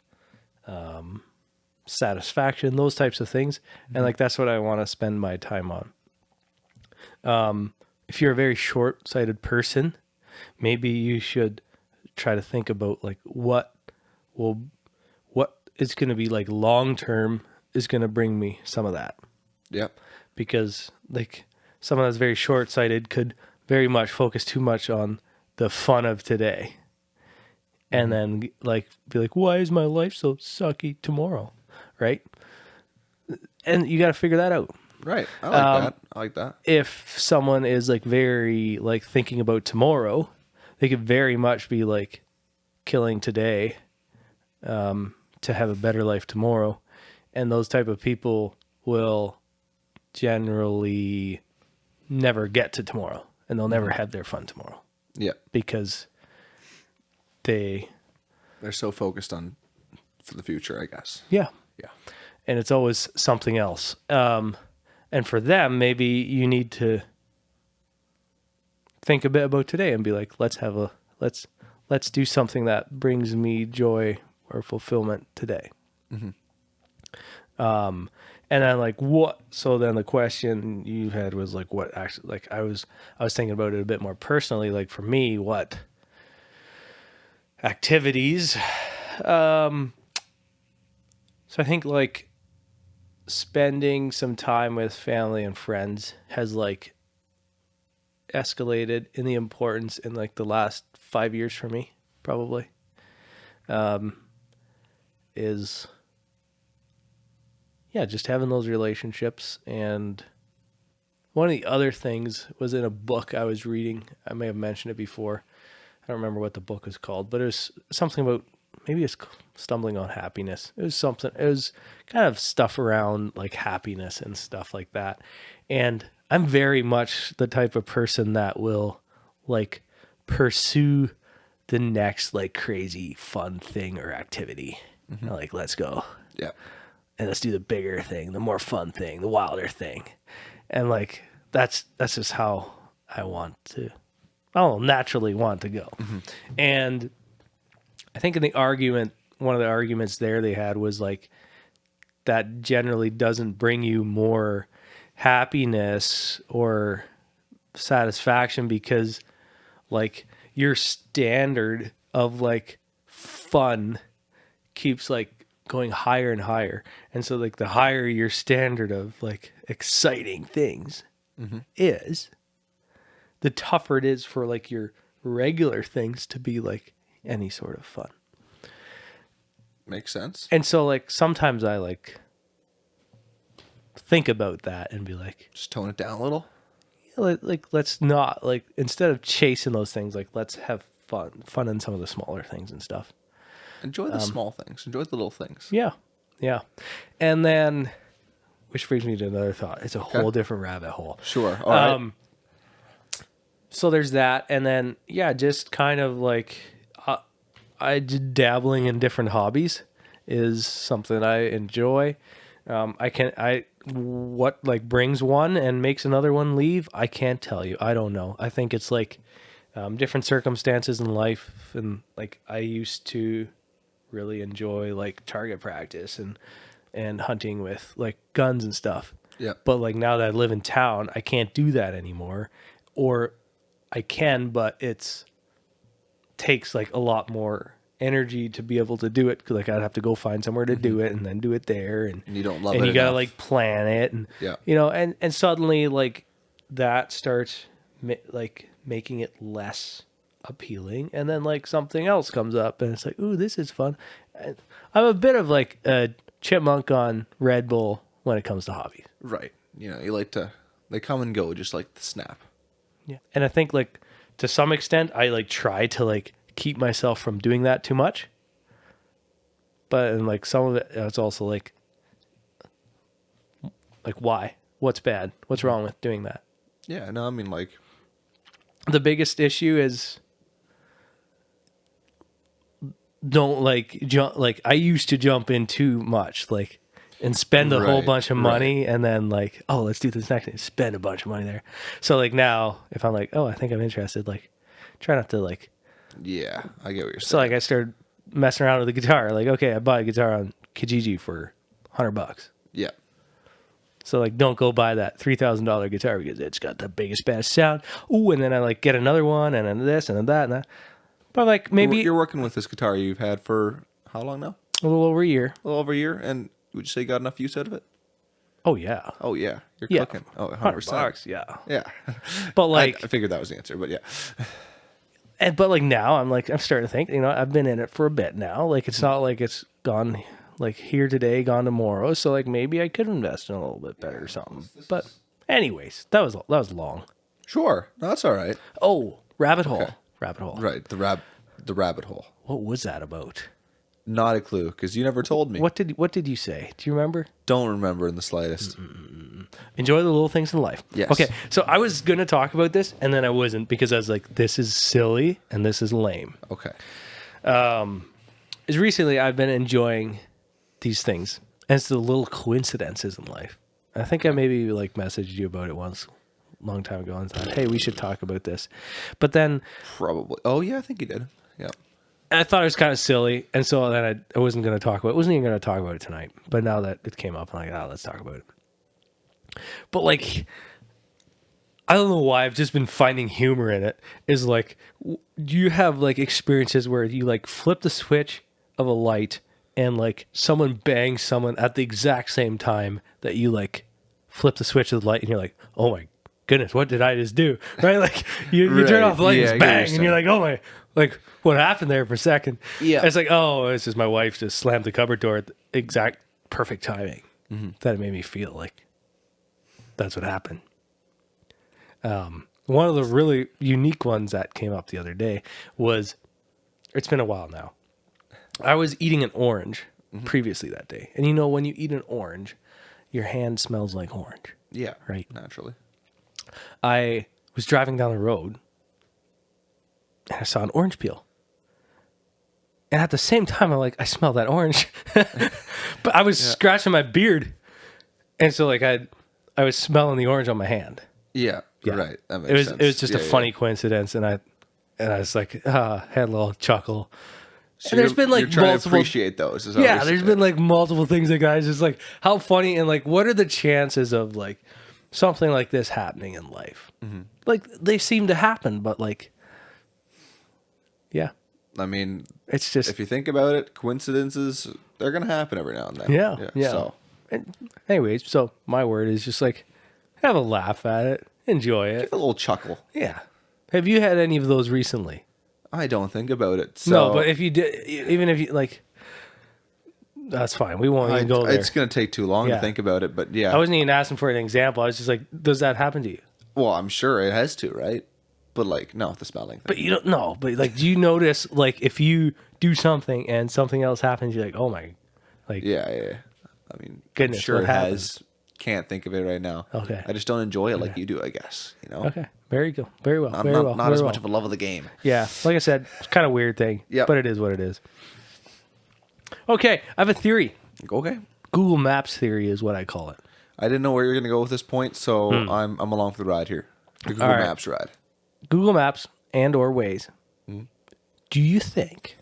[SPEAKER 1] satisfaction, those types of things. And like, that's what I want to spend my time on. If you're a very short-sighted person, maybe you should try to think about, like, what is going to be, like, long-term is going to bring me some of that.
[SPEAKER 2] Yep.
[SPEAKER 1] Because, like, someone that's very short-sighted could very much focus too much on the fun of today. And then, like, be like, why is my life so sucky tomorrow? Right? And you got to figure that out.
[SPEAKER 2] Right. I like that.
[SPEAKER 1] If someone is, like, very, like, thinking about tomorrow, they could very much be, like, killing today to have a better life tomorrow. And those type of people will generally never get to tomorrow, and they'll never have their fun tomorrow.
[SPEAKER 2] Yeah.
[SPEAKER 1] Because they're
[SPEAKER 2] so focused on for the future, I guess.
[SPEAKER 1] Yeah.
[SPEAKER 2] Yeah.
[SPEAKER 1] And it's always something else. And for them, maybe you need to think a bit about today and be like, let's do something that brings me joy or fulfillment today. And then, like, what? So then the question you had was, like, what actually? Like, I was thinking about it a bit more personally. Like, for me, what activities? So I think, like, spending some time with family and friends has, like, escalated in the importance in, like, the last 5 years for me, probably. Yeah, just having those relationships. And one of the other things was in a book I was reading. I may have mentioned it before. I don't remember what the book is called, but it was something about, maybe it's Stumbling on Happiness. It was kind of stuff around, like, happiness and stuff like that. And I'm very much the type of person that will, like, pursue the next, like, crazy fun thing or activity. Like, let's go.
[SPEAKER 2] Yeah.
[SPEAKER 1] And let's do the bigger thing, the more fun thing, the wilder thing. And, like, that's just how I'll naturally want to go. And I think one of the arguments there they had was, like, that generally doesn't bring you more happiness or satisfaction because, like, your standard of, like, fun keeps, like, going higher and higher. And so, like, the higher your standard of, like, exciting things is, the tougher it is for, like, your regular things to be, like, any sort of fun.
[SPEAKER 2] Makes sense.
[SPEAKER 1] And so, like, sometimes I, like, think about that and be like,
[SPEAKER 2] just tone it down a little.
[SPEAKER 1] Like, let's not, like, instead of chasing those things, like, let's have fun in some of the smaller things and stuff.
[SPEAKER 2] Enjoy the small things. Enjoy the little things.
[SPEAKER 1] Yeah. Yeah. And then, which brings me to another thought. It's a whole different rabbit hole.
[SPEAKER 2] Sure. All right.
[SPEAKER 1] So there's that. And then, yeah, just kind of, like, dabbling in different hobbies is something I enjoy. What, like, brings one and makes another one leave, I can't tell you. I don't know. I think it's, like, different circumstances in life. And, like, I used to really enjoy, like, target practice and hunting with, like, guns and stuff.
[SPEAKER 2] Yeah.
[SPEAKER 1] But, like, now that I live in town, I can't do that anymore. Or I can, but takes, like, a lot more energy to be able to do it, because, like, I'd have to go find somewhere to do it and then do it there, and
[SPEAKER 2] you don't love it,
[SPEAKER 1] and you gotta
[SPEAKER 2] enough.
[SPEAKER 1] Like, plan it, and
[SPEAKER 2] yeah,
[SPEAKER 1] you know, and suddenly, like, that starts like making it less appealing, and then, like, something else comes up and it's like, ooh, this is fun. I'm a bit of, like, a chipmunk on Red Bull when it comes to hobbies.
[SPEAKER 2] Right. You know, you like to, they come and go just like the snap.
[SPEAKER 1] Yeah. And I think like to some extent I like try to like keep myself from doing that too much. But and like some of it it's also like why? What's bad? What's wrong with doing that?
[SPEAKER 2] Yeah, no, I mean like
[SPEAKER 1] the biggest issue is don't like jump like I used to jump in too much like and spend a whole bunch of money and then like, oh, let's do this next thing, spend a bunch of money there. So like now if I'm like, oh, I think I'm interested, like try not to like
[SPEAKER 2] yeah, I get what you're saying.
[SPEAKER 1] So like I started messing around with the guitar. Like, okay, I bought a guitar on Kijiji for $100.
[SPEAKER 2] Yeah.
[SPEAKER 1] So like don't go buy that $3,000 guitar because it's got the biggest bass sound. Ooh, and then I like get another one and then this and then that and that. But like maybe
[SPEAKER 2] you're working with this guitar you've had for how long now?
[SPEAKER 1] A little over a year.
[SPEAKER 2] A little over a year, and would you say you got enough use out of it?
[SPEAKER 1] Oh yeah.
[SPEAKER 2] Oh yeah. You're cooking. Oh, 100%.
[SPEAKER 1] $100, yeah.
[SPEAKER 2] Yeah.
[SPEAKER 1] But like
[SPEAKER 2] I figured that was the answer, but yeah.
[SPEAKER 1] But like now I'm starting to think, you know, I've been in it for a bit now. Like it's not like it's gone like here today, gone tomorrow. So like maybe I could invest in a little bit better or something. But anyways, that was long.
[SPEAKER 2] Sure. No, that's all right.
[SPEAKER 1] Oh, rabbit hole. Okay. Rabbit hole.
[SPEAKER 2] Right. The rabbit hole.
[SPEAKER 1] What was that about?
[SPEAKER 2] Not a clue, because you never told me.
[SPEAKER 1] What did you say? Do you remember?
[SPEAKER 2] Don't remember in the slightest.
[SPEAKER 1] Enjoy the little things in life.
[SPEAKER 2] Yes.
[SPEAKER 1] Okay, so I was going to talk about this, and then I wasn't, because I was like, this is silly, and this is lame.
[SPEAKER 2] Okay.
[SPEAKER 1] Is recently I've been enjoying these things, and it's the little coincidences in life. I think I maybe like messaged you about it once, a long time ago, and thought, hey, we should talk about this. But then...
[SPEAKER 2] Probably. Oh, yeah, I think you did. Yeah.
[SPEAKER 1] I thought it was kind of silly, and so then I wasn't going to talk about it. I wasn't even going to talk about it tonight. But now that it came up, I'm like, let's talk about it. But like, I don't know why I've just been finding humor in it. Is like, do you have like experiences where you like flip the switch of a light and like someone bangs someone at the exact same time that you like flip the switch of the light and you're like, oh my goodness, what did I just do? Right? Like you turn off the light and it's bang, and you're like, oh my. Like, what happened there for a second? Yeah. It's like, oh, it's just my wife just slammed the cupboard door at the exact perfect timing. Mm-hmm. That it made me feel like that's what happened. One of the really unique ones that came up the other day was, it's been a while now. I was eating an orange previously that day. And you know, when you eat an orange, your hand smells like orange.
[SPEAKER 2] Yeah.
[SPEAKER 1] Right?
[SPEAKER 2] Naturally.
[SPEAKER 1] I was driving down the road, and I saw an orange peel. And at the same time, I smell that orange. But I was scratching my beard. And so like I was smelling the orange on my hand.
[SPEAKER 2] Yeah. Right. That makes sense.
[SPEAKER 1] It was just a funny coincidence, and I was like, had a little chuckle. So and there's been like
[SPEAKER 2] multiple
[SPEAKER 1] to
[SPEAKER 2] appreciate those.
[SPEAKER 1] There's been like multiple things that guys just like how funny and like what are the chances of like something like this happening in life? Mm-hmm. Like they seem to happen, but like yeah.
[SPEAKER 2] I mean,
[SPEAKER 1] it's just
[SPEAKER 2] if you think about it, coincidences, they're going to happen every now and then.
[SPEAKER 1] Yeah.
[SPEAKER 2] So,
[SPEAKER 1] anyways, so my word is just like have a laugh at it, enjoy it.
[SPEAKER 2] Give a little chuckle.
[SPEAKER 1] Yeah. Have you had any of those recently?
[SPEAKER 2] I don't think about it. So.
[SPEAKER 1] No, but if you did, even if you like, that's fine. We won't even go there.
[SPEAKER 2] It's going to take too long to think about it, but yeah.
[SPEAKER 1] I wasn't even asking for an example. I was just like, does that happen to you?
[SPEAKER 2] Well, I'm sure it has to, right? But like, no, the smelling thing.
[SPEAKER 1] But you don't know. But like, do you notice like if you do something and something else happens, you're like, oh my, like
[SPEAKER 2] yeah. I mean,
[SPEAKER 1] goodness,
[SPEAKER 2] I'm sure
[SPEAKER 1] what
[SPEAKER 2] it
[SPEAKER 1] happened?
[SPEAKER 2] has. Can't think of it right now.
[SPEAKER 1] Okay.
[SPEAKER 2] I just don't enjoy it like you do, I guess. You know.
[SPEAKER 1] Okay. Very good. Very well.
[SPEAKER 2] I'm
[SPEAKER 1] very well.
[SPEAKER 2] Not
[SPEAKER 1] very
[SPEAKER 2] as
[SPEAKER 1] well.
[SPEAKER 2] much of a love of the game.
[SPEAKER 1] Yeah. Like I said, it's kind of a weird thing.
[SPEAKER 2] Yeah.
[SPEAKER 1] But it is what it is. Okay. I have a theory.
[SPEAKER 2] Okay.
[SPEAKER 1] Google Maps theory is what I call it.
[SPEAKER 2] I didn't know where you were going to go with this point, so I'm along for the ride here. The Google Maps ride. Google
[SPEAKER 1] Maps and or Waze. Do you think,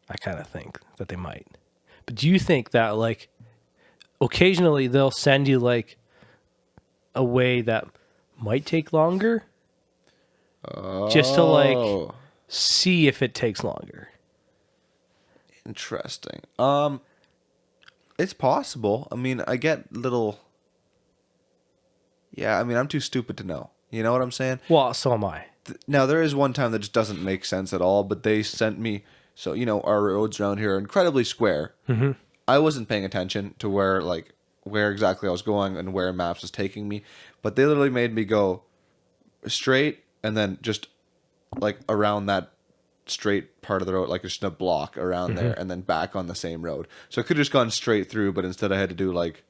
[SPEAKER 1] I kind of think that they might, but do you think that like occasionally they'll send you like a way that might take longer just to like see if it takes longer?
[SPEAKER 2] Interesting. It's possible. I mean, I get little... Yeah, I mean, I'm too stupid to know. You know what I'm saying?
[SPEAKER 1] Well, so am I.
[SPEAKER 2] Now, there is one time that just doesn't make sense at all, but they sent me... So, you know, our roads around here are incredibly square. Mm-hmm. I wasn't paying attention to where exactly I was going and where maps was taking me, but they literally made me go straight and then just like around that straight part of the road, like just a block around there, and then back on the same road. So I could have just gone straight through, but instead I had to do like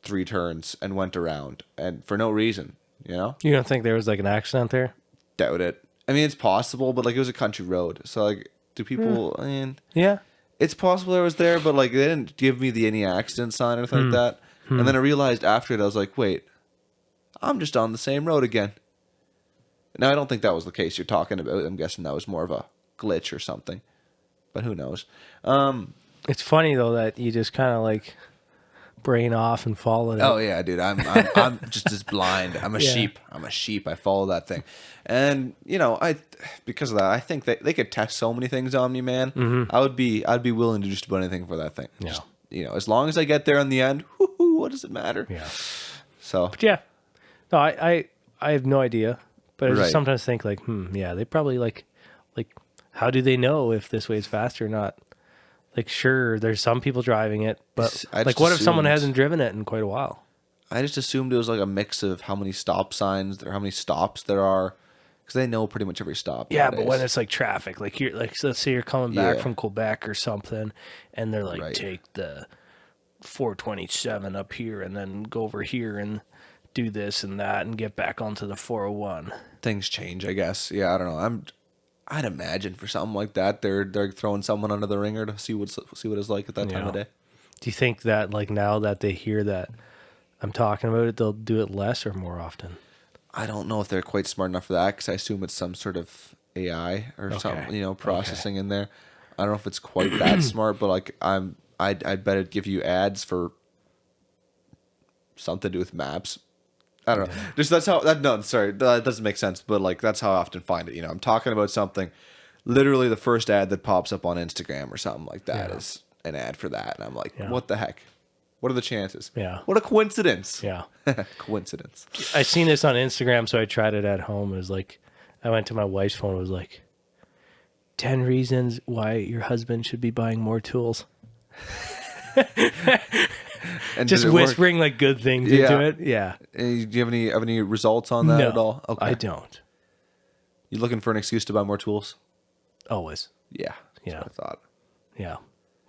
[SPEAKER 2] 3 turns and went around, and for no reason, you know?
[SPEAKER 1] You don't think there was like an accident there?
[SPEAKER 2] Doubt it. I mean, it's possible, but like it was a country road, so like, do people? I mean,
[SPEAKER 1] Yeah.
[SPEAKER 2] it's possible I was there, but like they didn't give me any accident sign or anything like that. And then I realized after it, I was like, wait, I'm just on the same road again. Now, I don't think that was the case you're talking about. I'm guessing that was more of a glitch or something, but who knows?
[SPEAKER 1] It's funny though that you just kind of like brain off and follow it.
[SPEAKER 2] Oh yeah, dude, I'm just as blind. I'm a sheep. I'm a sheep. I follow that thing, and you know, because of that, I think they could test so many things on me, man. I'd be willing to do just about anything for that thing.
[SPEAKER 1] Yeah.
[SPEAKER 2] Just, you know, as long as I get there in the end, what does it matter?
[SPEAKER 1] Yeah.
[SPEAKER 2] So.
[SPEAKER 1] But yeah. No, I have no idea. But I just
[SPEAKER 2] Right.
[SPEAKER 1] sometimes think like, yeah, they probably like, how do they know if this way is faster or not? Like, sure, there's some people driving it, but
[SPEAKER 2] I
[SPEAKER 1] like,
[SPEAKER 2] just
[SPEAKER 1] what if someone
[SPEAKER 2] assumed-
[SPEAKER 1] hasn't driven it in quite a while?
[SPEAKER 2] I just assumed it was like a mix of how many stop signs or how many stops there are, because they know pretty much every stop.
[SPEAKER 1] Yeah,
[SPEAKER 2] nowadays.
[SPEAKER 1] but when it's like traffic, like you're like, so let's say you're coming back
[SPEAKER 2] Yeah.
[SPEAKER 1] from Quebec or something, and they're like,
[SPEAKER 2] Right.
[SPEAKER 1] take the 427 up here and then go over here and do this and that and get back onto the 401.
[SPEAKER 2] Things change, I guess. Yeah, I don't know. I'd imagine for something like that, they're throwing someone under the ringer to see what it's like at that time of day.
[SPEAKER 1] Do you think that like now that they hear that I'm talking about it, they'll do it less or more often?
[SPEAKER 2] I don't know if they're quite smart enough for that, because I assume it's some sort of AI or something, you know, processing in there. I don't know if it's quite that smart, but like I'd bet it'd give you ads for something to do with maps. I don't know. Just that's how that no, sorry, that doesn't make sense, but like that's how I often find it. You know, I'm talking about something, literally the first ad that pops up on Instagram or something like that is an ad for that, and I'm like, what the heck? What are the chances?
[SPEAKER 1] Yeah.
[SPEAKER 2] What a coincidence.
[SPEAKER 1] Yeah.
[SPEAKER 2] Coincidence.
[SPEAKER 1] I seen this on Instagram, so I tried it at home. It was like, I went to my wife's phone. It was like, 10 reasons why your husband should be buying more tools.
[SPEAKER 2] And
[SPEAKER 1] Just
[SPEAKER 2] did it work?
[SPEAKER 1] whispering like good things into it. Yeah.
[SPEAKER 2] Do you have any results on that
[SPEAKER 1] No,
[SPEAKER 2] at all? Okay.
[SPEAKER 1] I don't.
[SPEAKER 2] You looking for an excuse to buy more tools?
[SPEAKER 1] Always.
[SPEAKER 2] Yeah. That's
[SPEAKER 1] Yeah.
[SPEAKER 2] what I thought.
[SPEAKER 1] Yeah.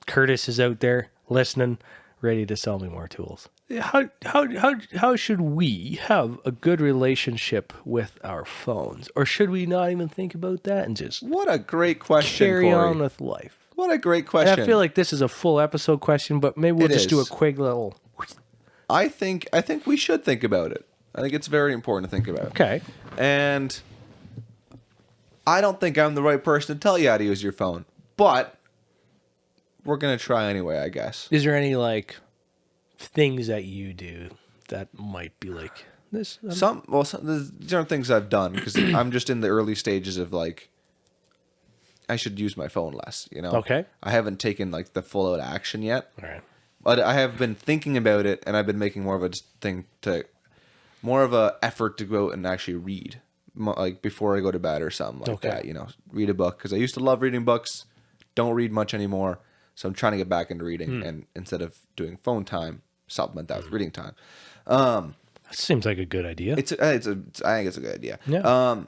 [SPEAKER 1] Curtis is out there listening, ready to sell me more tools. How should we have a good relationship with our phones? Or should we not even think about that and just
[SPEAKER 2] What a great question,
[SPEAKER 1] carry
[SPEAKER 2] Corey.
[SPEAKER 1] on with life?
[SPEAKER 2] What a great
[SPEAKER 1] And
[SPEAKER 2] question.
[SPEAKER 1] I feel like this is a full episode question, but maybe we'll
[SPEAKER 2] It
[SPEAKER 1] just do a
[SPEAKER 2] is.
[SPEAKER 1] quick little.
[SPEAKER 2] I think we should think about it. I think it's very important to think about.
[SPEAKER 1] Okay.
[SPEAKER 2] And I don't think I'm the right person to tell you how to use your phone, but we're gonna try anyway, I guess.
[SPEAKER 1] Is there any like things that you do that might be like this?
[SPEAKER 2] There's different things I've done, because I'm just in the early stages of like, I should use my phone less, you know?
[SPEAKER 1] Okay.
[SPEAKER 2] I haven't taken like the full out action yet.
[SPEAKER 1] All right.
[SPEAKER 2] But I have been thinking about it, and I've been making more of a effort to go out and actually read, like before I go to bed or something like that. You know, read a book, because I used to love reading books. Don't read much anymore, so I'm trying to get back into reading, and instead of doing phone time, supplement that with reading time.
[SPEAKER 1] That seems like a good idea.
[SPEAKER 2] I think it's a good idea.
[SPEAKER 1] Yeah.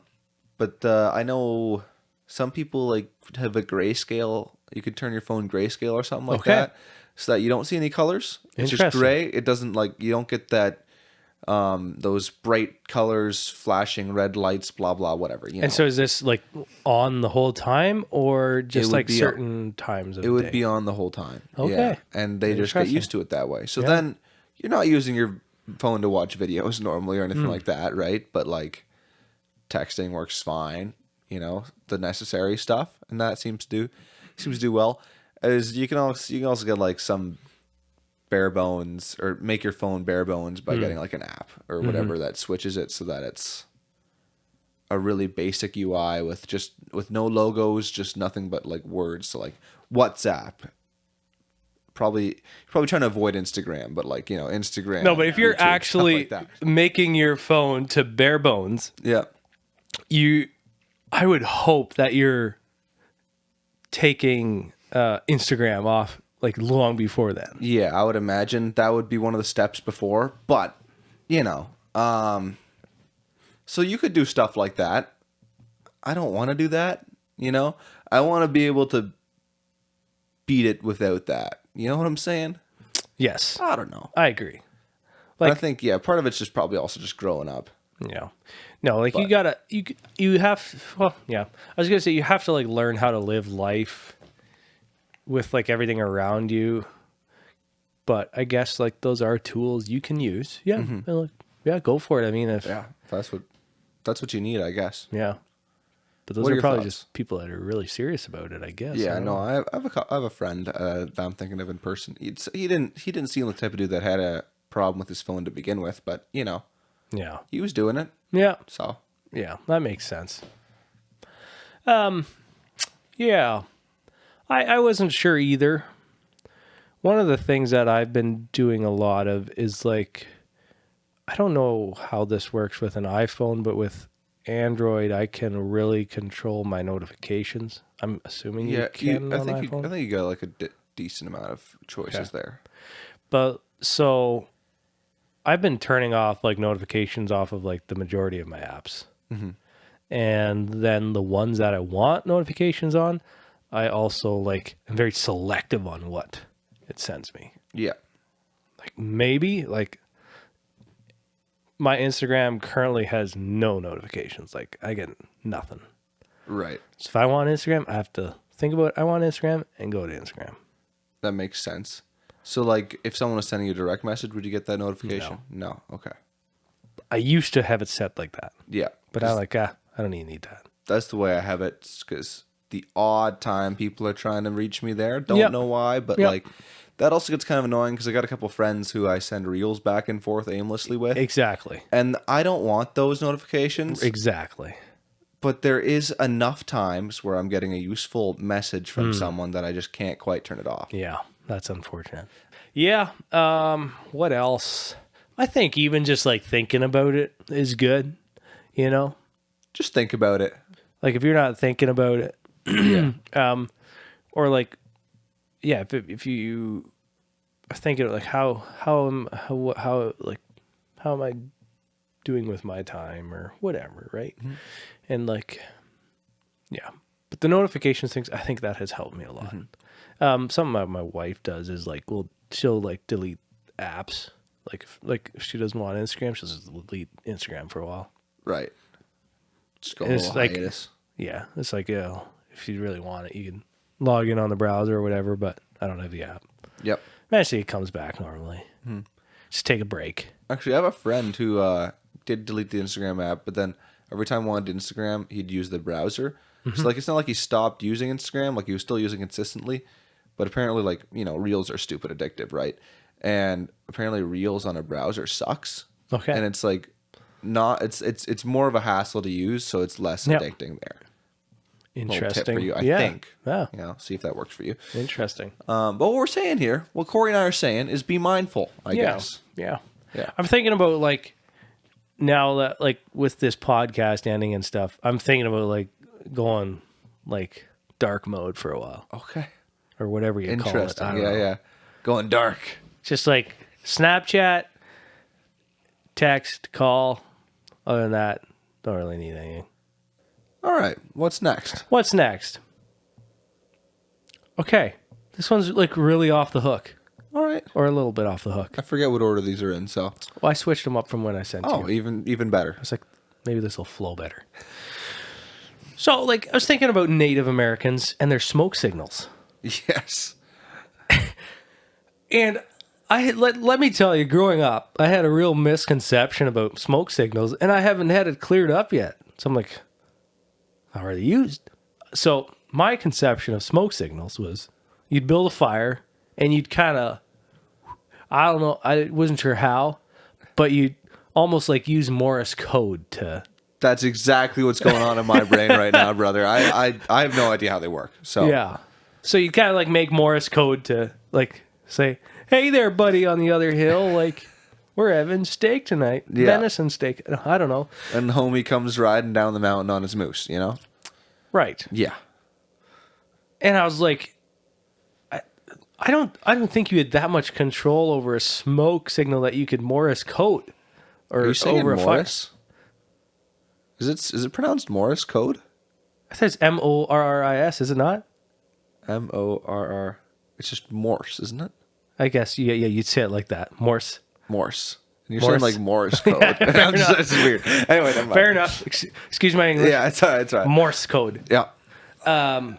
[SPEAKER 2] But I know some people like have a grayscale. You could turn your phone grayscale or something like that, so that you don't see any colors. It's just gray. It doesn't you don't get that those bright colors, flashing red lights, blah blah, whatever. You know?
[SPEAKER 1] And so is this like on the whole time, or just like certain times of the day?
[SPEAKER 2] It would be on the whole time.
[SPEAKER 1] Okay.
[SPEAKER 2] Yeah. And they just get used to it that way. So then you're not using your phone to watch videos normally or anything like that, right? But like texting works fine, you know, the necessary stuff, and that seems to do well. As you can also get like some bare bones, or make your phone bare bones by getting like an app or whatever that switches it so that it's a really basic UI with no logos, just nothing but like words. So like WhatsApp. You're probably trying to avoid Instagram, but like, you know, Instagram.
[SPEAKER 1] No, but if you're
[SPEAKER 2] YouTube,
[SPEAKER 1] actually
[SPEAKER 2] stuff like that.
[SPEAKER 1] making your phone to bare bones,
[SPEAKER 2] Yeah.
[SPEAKER 1] I would hope that you're taking Instagram off like long before then.
[SPEAKER 2] Yeah, I would imagine that would be one of the steps before. But, you know, so you could do stuff like that. I don't want to do that, you know? I want to be able to beat it without that. You know what I'm saying?
[SPEAKER 1] Yes.
[SPEAKER 2] I don't know.
[SPEAKER 1] I agree.
[SPEAKER 2] Like, I think, yeah, part of it's just probably also just growing up.
[SPEAKER 1] Yeah. No, like you gotta, you have, well, yeah. I was gonna say you have to like learn how to live life with like everything around you. But I guess like those are tools you can use. Yeah. And, like, yeah, go for it. I mean, if
[SPEAKER 2] that's what you need, I guess.
[SPEAKER 1] Yeah. But those are probably just people that are really serious about it, I guess.
[SPEAKER 2] Yeah, no, I have a friend that I'm thinking of in person. He didn't seem the type of dude that had a problem with his phone to begin with, but you know,
[SPEAKER 1] yeah,
[SPEAKER 2] he was doing it.
[SPEAKER 1] Yeah,
[SPEAKER 2] so
[SPEAKER 1] yeah, that makes sense. Yeah, I wasn't sure either. One of the things that I've been doing a lot of is like, I don't know how this works with an iPhone, but with Android, I can really control my notifications. I'm assuming you can on iPhone.
[SPEAKER 2] I think you got like a decent amount of choices there.
[SPEAKER 1] But so I've been turning off like notifications off of like the majority of my apps. And then the ones that I want notifications on, I also like am very selective on what it sends me.
[SPEAKER 2] Yeah.
[SPEAKER 1] Like maybe like my Instagram currently has no notifications. Like I get nothing.
[SPEAKER 2] Right.
[SPEAKER 1] So if I want Instagram, I have to think about I want Instagram and go to Instagram.
[SPEAKER 2] That makes sense. So like if someone was sending you a direct message, would you get that notification? No. Okay.
[SPEAKER 1] I used to have it set like that.
[SPEAKER 2] Yeah.
[SPEAKER 1] But I like, I don't even need that.
[SPEAKER 2] That's the way I have it, because the odd time people are trying to reach me there. Don't know why, but like that also gets kind of annoying because I got a couple friends who I send reels back and forth aimlessly with.
[SPEAKER 1] Exactly.
[SPEAKER 2] And I don't want those notifications.
[SPEAKER 1] Exactly.
[SPEAKER 2] But there is enough times where I'm getting a useful message from someone that I just can't quite turn it off.
[SPEAKER 1] Yeah, that's unfortunate. Yeah. What else? I think even just like thinking about it is good. You know,
[SPEAKER 2] just think about it.
[SPEAKER 1] Like if you're not thinking about it, or like, yeah, if you are thinking like how am I doing with my time or whatever, right? And like, yeah, but the notifications things, I think that has helped me a lot. Something that my wife does is like, she'll like delete apps. Like if she doesn't want Instagram, she'll just delete Instagram for a while.
[SPEAKER 2] Right. Just go a little hiatus.
[SPEAKER 1] Yeah, it's like, if you really want it, you can log in on the browser or whatever, but I don't have the app.
[SPEAKER 2] Yep.
[SPEAKER 1] Eventually it comes back normally. Just take a break.
[SPEAKER 2] Actually, I have a friend who did delete the Instagram app, but then every time he wanted Instagram, he'd use the browser. So like, it's not like he stopped using Instagram, like he was still using it consistently, but apparently like, you know, Reels are stupid addictive, right? And apparently Reels on a browser sucks.
[SPEAKER 1] Okay.
[SPEAKER 2] And it's like, it's more of a hassle to use, so it's less addicting there.
[SPEAKER 1] Interesting.
[SPEAKER 2] Tip for you, I think.
[SPEAKER 1] Yeah.
[SPEAKER 2] You know, see if that works for you.
[SPEAKER 1] Interesting.
[SPEAKER 2] But what we're saying here, what Corey and I are saying, is be mindful, I guess.
[SPEAKER 1] Yeah.
[SPEAKER 2] Yeah.
[SPEAKER 1] I'm thinking about like now that like with this podcast ending and stuff, I'm thinking about like going like dark mode for a while.
[SPEAKER 2] Okay.
[SPEAKER 1] Or whatever you call it.
[SPEAKER 2] Interesting. Yeah. Going dark.
[SPEAKER 1] Just like Snapchat, text, call. Other than that, don't really need anything.
[SPEAKER 2] All right. What's next?
[SPEAKER 1] Okay. This one's like really off the hook.
[SPEAKER 2] All right.
[SPEAKER 1] Or a little bit off the hook.
[SPEAKER 2] I forget what order these are in, so.
[SPEAKER 1] Well, I switched them up from when I sent you.
[SPEAKER 2] Oh, even better.
[SPEAKER 1] I was like, maybe this will flow better. So, like, I was thinking about Native Americans and their smoke signals.
[SPEAKER 2] Yes.
[SPEAKER 1] And let me tell you, growing up, I had a real misconception about smoke signals, and I haven't had it cleared up yet. So I'm like, how are they used? So my conception of smoke signals was you'd build a fire, and you'd kind of, I don't know, I wasn't sure how, but you'd almost like use Morse code to...
[SPEAKER 2] That's exactly what's going on in my brain right now, brother. I have no idea how they work. So
[SPEAKER 1] yeah. So you kind of like make Morse code to like say, hey there, buddy, on the other hill. Like, we're having steak tonight.
[SPEAKER 2] Yeah.
[SPEAKER 1] Venison steak. I don't know.
[SPEAKER 2] And homie comes riding down the mountain on his moose, you know?
[SPEAKER 1] Right.
[SPEAKER 2] Yeah.
[SPEAKER 1] And I was like, I don't think you had that much control over a smoke signal that you could Morse code or
[SPEAKER 2] Are you saying
[SPEAKER 1] over a
[SPEAKER 2] Morris?
[SPEAKER 1] fire.
[SPEAKER 2] Is it pronounced Morse code?
[SPEAKER 1] I said it's Morris, is it not?
[SPEAKER 2] Morr. It's just Morse, isn't it?
[SPEAKER 1] I guess yeah, you'd say it like that. Morse.
[SPEAKER 2] Morse. And you're
[SPEAKER 1] Morse.
[SPEAKER 2] saying like Morse code.
[SPEAKER 1] Fair enough.
[SPEAKER 2] It's weird. Anyway, never mind.
[SPEAKER 1] Fair enough. Excuse my English.
[SPEAKER 2] Yeah, it's all right. It's all right.
[SPEAKER 1] Morse code.
[SPEAKER 2] Yeah.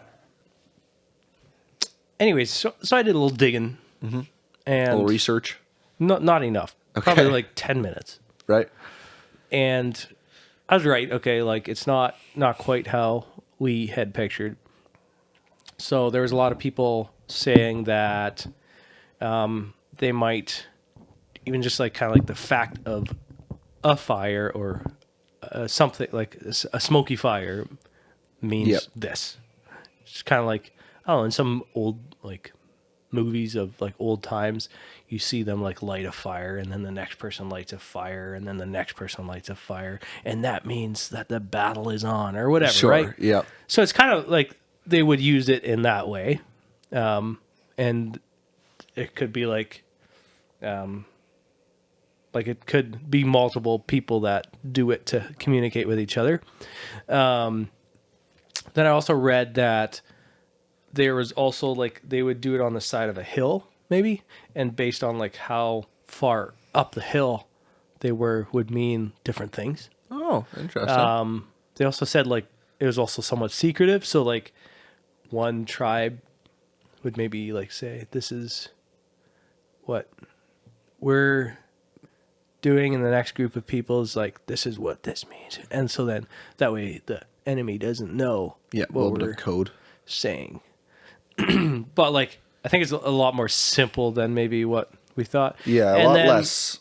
[SPEAKER 1] Anyways, so I did a little digging, and
[SPEAKER 2] A little research.
[SPEAKER 1] not enough.
[SPEAKER 2] Okay.
[SPEAKER 1] Probably like 10 minutes.
[SPEAKER 2] Right.
[SPEAKER 1] And I was right. Okay, like it's not quite how we had pictured. So there was a lot of people saying that they might even just like kind of like the fact of a fire or something like a smoky fire means this. It's kind of like, I don't know, in some old like movies of like old times, you see them like light a fire and then the next person lights a fire and then the next person lights a fire. And that means that the battle is on or whatever,
[SPEAKER 2] Sure.
[SPEAKER 1] right?
[SPEAKER 2] Yeah.
[SPEAKER 1] So it's kind of like they would use it in that way. And it could be like it could be multiple people that do it to communicate with each other. Then I also read that there was also like they would do it on the side of a hill, maybe, and based on like how far up the hill they were would mean different things.
[SPEAKER 2] Oh, interesting.
[SPEAKER 1] They also said like it was also somewhat secretive, so like one tribe would maybe like say this is what we're doing, and the next group of people is like this is what this means, and so then that way the enemy doesn't know
[SPEAKER 2] what we're code
[SPEAKER 1] saying. But like I think it's a lot more simple than maybe what we thought.
[SPEAKER 2] Yeah,
[SPEAKER 1] and
[SPEAKER 2] a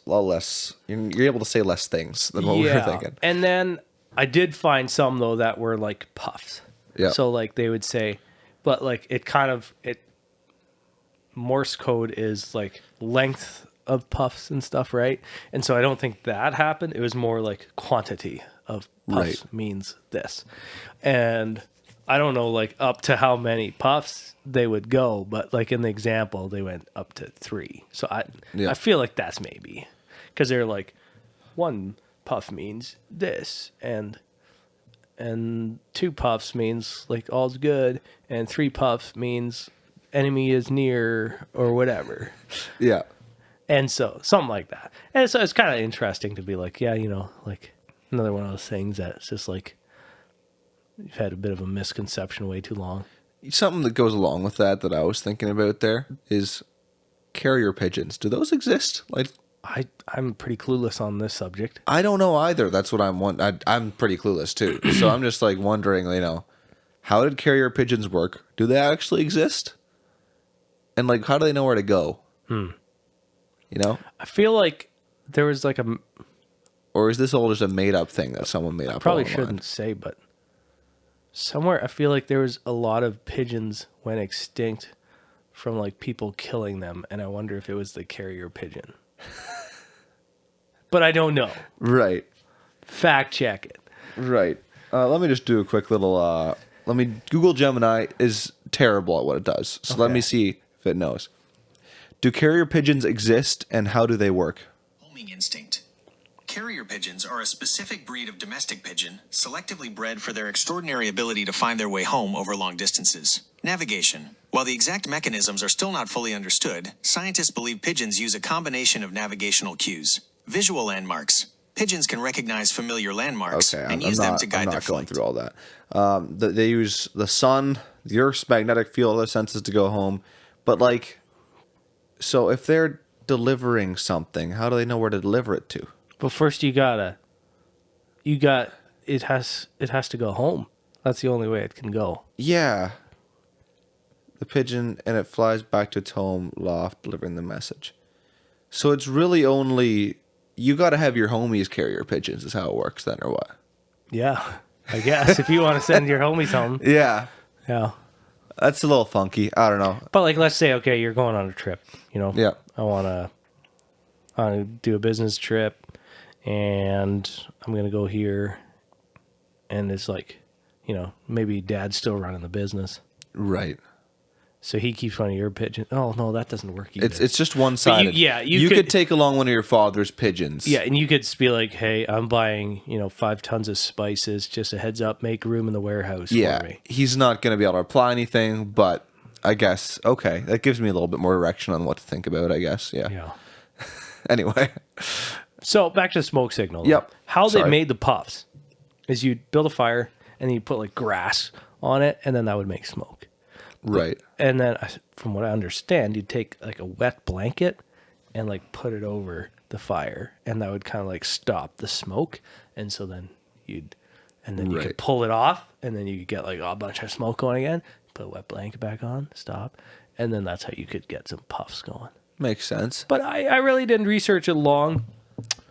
[SPEAKER 2] lot less. You're able to say less things than what we were thinking.
[SPEAKER 1] And then I did find some though that were like puffs.
[SPEAKER 2] Yeah.
[SPEAKER 1] So like they would say, but like it Morse code is like length of puffs and stuff, right? And so I don't think that happened. It was more like quantity of puffs means this. And I don't know like up to how many puffs they would go, but like in the example they went up to 3. So I feel like that's maybe because they're like 1 puff means this and 2 puffs means like all's good and 3 puffs means enemy is near or whatever.
[SPEAKER 2] Yeah.
[SPEAKER 1] And so something like that. And so it's kind of interesting to be like, yeah, you know, like another one of those things that's just like you've had a bit of a misconception way too long.
[SPEAKER 2] Something that goes along with that I was thinking about there is carrier pigeons. Do those exist? Like
[SPEAKER 1] I'm pretty clueless on this subject.
[SPEAKER 2] I don't know either. That's what I'm pretty clueless too. So I'm just like wondering, you know, how did carrier pigeons work? Do they actually exist? And like, how do they know where to go? You know?
[SPEAKER 1] I feel like there was like
[SPEAKER 2] or is this all just a made up thing that someone made up?
[SPEAKER 1] I probably shouldn't say, but somewhere I feel like there was a lot of pigeons went extinct from like people killing them, and I wonder if it was the carrier pigeon. But I don't know.
[SPEAKER 2] Right.
[SPEAKER 1] Fact check it.
[SPEAKER 2] Right. Let me just do a quick little. Google Gemini is terrible at what it does, so let me see if it knows. Do carrier pigeons exist, and how do they work?
[SPEAKER 3] Homing instinct. Carrier pigeons are a specific breed of domestic pigeon, selectively bred for their extraordinary ability to find their way home over long distances. Navigation. While the exact mechanisms are still not fully understood, scientists believe pigeons use a combination of navigational cues. Visual landmarks. Pigeons can recognize familiar landmarks and use them to guide their flight.
[SPEAKER 2] I'm not going through all that. They use the sun, the Earth's magnetic field, other senses to go home. But like, so if they're delivering something, how do they know where to deliver it to?
[SPEAKER 1] But first it has to go home. That's the only way it can go.
[SPEAKER 2] Yeah. The pigeon, and it flies back to its home loft, delivering the message. So it's really only, you got to have your homies carrier pigeons is how it works then, or what?
[SPEAKER 1] Yeah, I guess. If you want to send your homies home.
[SPEAKER 2] Yeah.
[SPEAKER 1] Yeah.
[SPEAKER 2] That's a little funky. I don't know.
[SPEAKER 1] But like, let's say, okay, you're going on a trip, you know?
[SPEAKER 2] Yeah.
[SPEAKER 1] I want to do a business trip, and I'm going to go here, and it's like, you know, maybe dad's still running the business.
[SPEAKER 2] Right.
[SPEAKER 1] So he keeps one of your pigeons. Oh no, that doesn't work either.
[SPEAKER 2] It's just one sided. You could take along one of your father's pigeons.
[SPEAKER 1] Yeah, and you could be like, "Hey, I'm buying 5 tons of spices. Just a heads up, make room in the warehouse for me."
[SPEAKER 2] He's not going to be able to reply anything, but I guess okay, that gives me a little bit more direction on what to think about. I guess, yeah. Anyway,
[SPEAKER 1] so back to the smoke signal.
[SPEAKER 2] Yep.
[SPEAKER 1] How they made the puffs is you build a fire and you put like grass on it, and then that would make smoke.
[SPEAKER 2] Right.
[SPEAKER 1] And then, from what I understand, you'd take like a wet blanket and like put it over the fire, and that would kind of like stop the smoke. And so then you could pull it off, and then you could get like a bunch of smoke going again. Put a wet blanket back on, stop, and then that's how you could get some puffs going.
[SPEAKER 2] Makes sense.
[SPEAKER 1] But I really didn't research it long,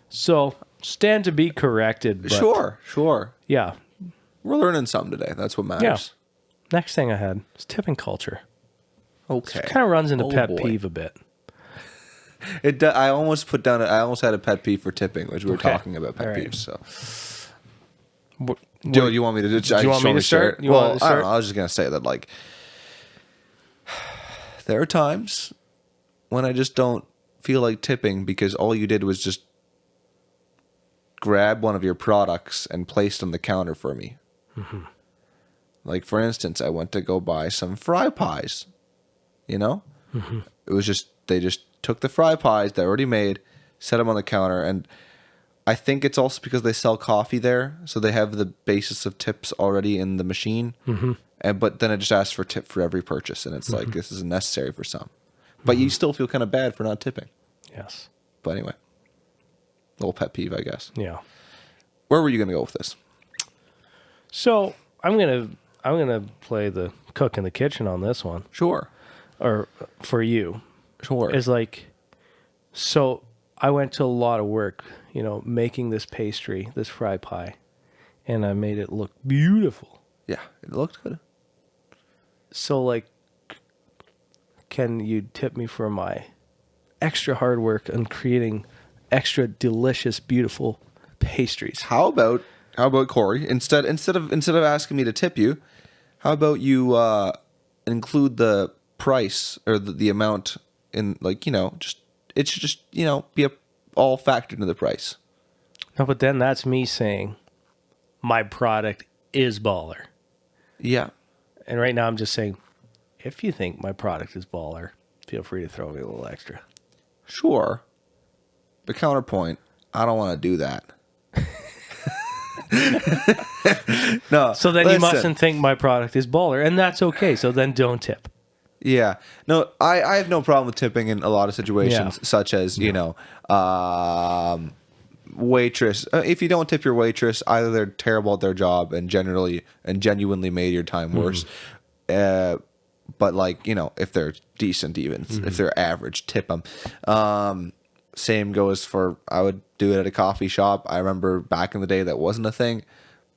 [SPEAKER 1] so stand to be corrected. But
[SPEAKER 2] Sure.
[SPEAKER 1] Yeah.
[SPEAKER 2] We're learning something today. That's what matters.
[SPEAKER 1] Yeah. Next thing I had is tipping culture.
[SPEAKER 2] Okay.
[SPEAKER 1] It kind of runs into pet peeve a bit.
[SPEAKER 2] I almost had a pet peeve for tipping, which we were talking about pet peeves. So, Joe, you want me to?
[SPEAKER 1] Do you want me to start?
[SPEAKER 2] I don't know. I was just gonna say that like there are times when I just don't feel like tipping because all you did was just grab one of your products and place it on the counter for me. Mm-hmm. Like, for instance, I went to go buy some fry pies, Mm-hmm. It was just, they just took the fry pies they already made, set them on the counter, and I think it's also because they sell coffee there, so they have the basis of tips already in the machine, but then it just asks for a tip for every purchase, and it's like, this isn't necessary for some. But you still feel kind of bad for not tipping.
[SPEAKER 1] Yes.
[SPEAKER 2] But anyway, little pet peeve, I guess.
[SPEAKER 1] Yeah.
[SPEAKER 2] Where were you going to go with this?
[SPEAKER 1] So I'm gonna play the cook in the kitchen on this one.
[SPEAKER 2] Sure.
[SPEAKER 1] Or for you.
[SPEAKER 2] Sure.
[SPEAKER 1] It's like, so I went to a lot of work, making this pastry, this fry pie, and I made it look beautiful.
[SPEAKER 2] Yeah, it looked good.
[SPEAKER 1] So like, can you tip me for my extra hard work on creating extra delicious, beautiful pastries?
[SPEAKER 2] How about Corey? Instead of asking me to tip you, how about you include the price or the amount in it should just be all factored into the price.
[SPEAKER 1] No, but then that's me saying my product is baller.
[SPEAKER 2] Yeah.
[SPEAKER 1] And right now I'm just saying, if you think my product is baller, feel free to throw me a little extra.
[SPEAKER 2] Sure. But counterpoint, I don't want to do that. No.
[SPEAKER 1] So then you mustn't think my product is baller, and that's okay. So then don't tip.
[SPEAKER 2] Yeah. No, I have no problem with tipping in a lot of situations, such as, waitress. If you don't tip your waitress, either they're terrible at their job and genuinely made your time worse. But if they're decent, even if they're average, tip them. Same goes for, I would do it at a coffee shop. I remember back in the day that wasn't a thing,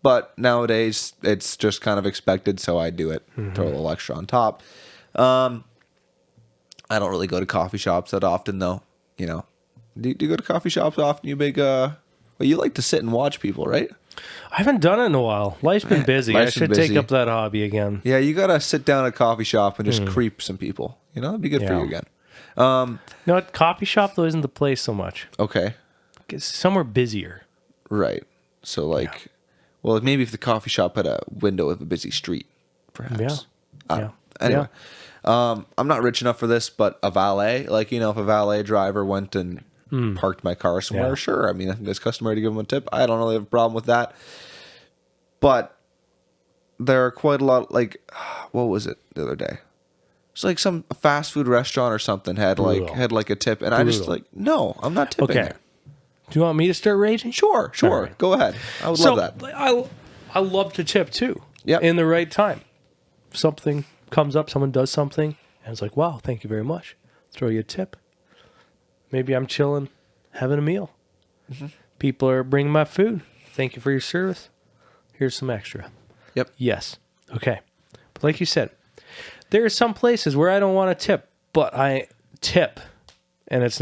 [SPEAKER 2] but nowadays it's just kind of expected, so I do it. Throw a little extra on top. I don't really go to coffee shops that often, though. Do you go to coffee shops often? You big, you like to sit and watch people, right?
[SPEAKER 1] I haven't done it in a while. Life's been busy. I should take up that hobby again.
[SPEAKER 2] Yeah, you gotta sit down at a coffee shop and just creep some people. That'd be good for you again.
[SPEAKER 1] No, coffee shop though isn't the place so much.
[SPEAKER 2] Okay.
[SPEAKER 1] It's somewhere busier.
[SPEAKER 2] Right. So well, maybe if the coffee shop had a window of a busy street, perhaps.
[SPEAKER 1] Yeah.
[SPEAKER 2] Anyway, I'm not rich enough for this, but a valet, if a valet driver went and parked my car somewhere, sure. I mean, I think it's customary to give them a tip. I don't really have a problem with that. But there are quite a lot, what was it the other day? It's like some fast food restaurant or something had a tip, and I just no, I'm not tipping there.
[SPEAKER 1] Do you want me to start raging?
[SPEAKER 2] Sure. Right. Go ahead. I would love that.
[SPEAKER 1] I love to tip too.
[SPEAKER 2] Yeah.
[SPEAKER 1] In the right time. Something comes up, someone does something, and it's like, wow, thank you very much. Throw you a tip. Maybe I'm chilling, having a meal. Mm-hmm. People are bringing my food. Thank you for your service. Here's some extra.
[SPEAKER 2] Yep.
[SPEAKER 1] Yes. Okay. But like you said, there are some places where I don't want to tip, but I tip. And it's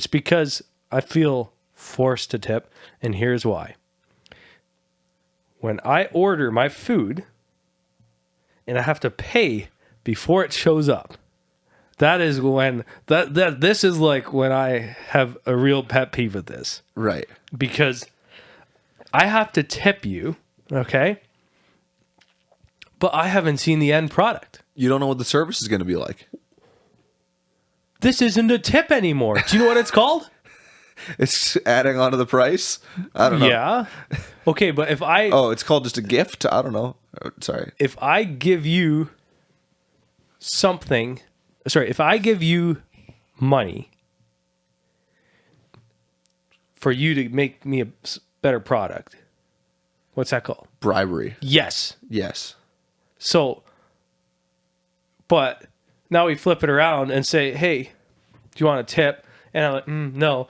[SPEAKER 1] because I feel forced to tip, and here's why. When I order my food and I have to pay before it shows up. That is when this is like when I have a real pet peeve with this.
[SPEAKER 2] Right.
[SPEAKER 1] Because I have to tip you, okay? But I haven't seen the end product.
[SPEAKER 2] You don't know what the service is going to be like.
[SPEAKER 1] This isn't a tip anymore. Do you know what it's called?
[SPEAKER 2] It's adding on to the price? I don't know.
[SPEAKER 1] Yeah. Okay, but if I...
[SPEAKER 2] Oh, it's called just a gift? I don't know. Sorry.
[SPEAKER 1] If I give you something... Sorry, if I give you money for you to make me a better product, what's that called?
[SPEAKER 2] Bribery.
[SPEAKER 1] Yes.
[SPEAKER 2] Yes.
[SPEAKER 1] So, but now we flip it around and say, hey, do you want a tip? And I'm like, no.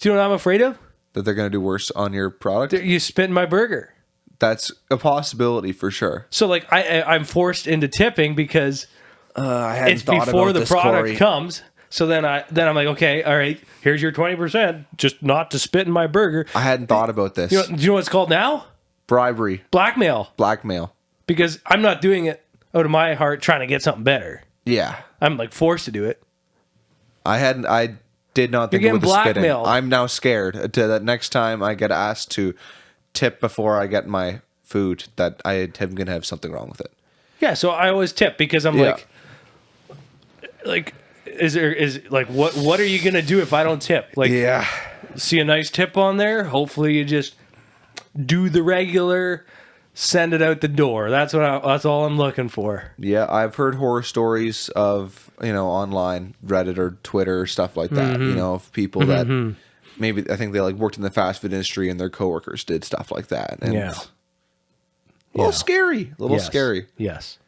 [SPEAKER 1] Do you know what I'm afraid of?
[SPEAKER 2] That they're going to do worse on your product?
[SPEAKER 1] You spit in my burger.
[SPEAKER 2] That's a possibility for sure.
[SPEAKER 1] So, like, I'm forced into tipping because it's before the product comes. So then I'm like, okay, all right, here's your 20%, just not to spit in my burger.
[SPEAKER 2] I hadn't thought about this.
[SPEAKER 1] Do you know what it's called now?
[SPEAKER 2] Bribery.
[SPEAKER 1] Blackmail.
[SPEAKER 2] Blackmail.
[SPEAKER 1] Because I'm not doing it out of my heart trying to get something better.
[SPEAKER 2] Yeah.
[SPEAKER 1] I'm like forced to do it.
[SPEAKER 2] I did not think
[SPEAKER 1] You're
[SPEAKER 2] about the
[SPEAKER 1] getting
[SPEAKER 2] spitting.
[SPEAKER 1] blackmailed.
[SPEAKER 2] I'm now scared that next time I get asked to tip before I get my food, that I am going to have something wrong with it.
[SPEAKER 1] Yeah, so I always tip because I'm like, is what are you gonna do if I don't tip? Like,
[SPEAKER 2] yeah,
[SPEAKER 1] see a nice tip on there. Hopefully, you just do the regular, send it out the door. That's that's all I'm looking for.
[SPEAKER 2] Yeah, I've heard horror stories of online Reddit or Twitter or stuff like that. Of people that maybe I think they like worked in the fast food industry and their coworkers did stuff like that. And
[SPEAKER 1] yeah,
[SPEAKER 2] a little scary. A little scary.
[SPEAKER 1] Yes.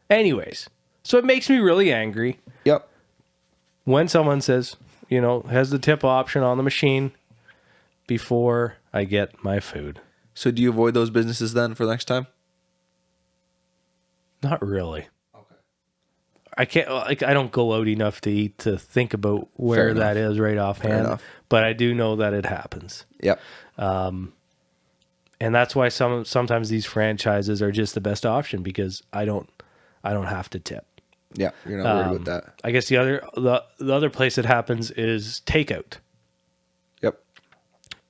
[SPEAKER 1] Anyways, so it makes me really angry.
[SPEAKER 2] Yep.
[SPEAKER 1] When someone says, has the tip option on the machine before I get my food.
[SPEAKER 2] So do you avoid those businesses then for next time?
[SPEAKER 1] Not really. Okay. I can't, I don't go out enough to eat to think about where that is right offhand, but I do know that it happens.
[SPEAKER 2] Yep.
[SPEAKER 1] And that's why sometimes these franchises are just the best option because I don't have to tip.
[SPEAKER 2] Yeah, you're not worried about that.
[SPEAKER 1] I guess the other place it happens is takeout.
[SPEAKER 2] Yep.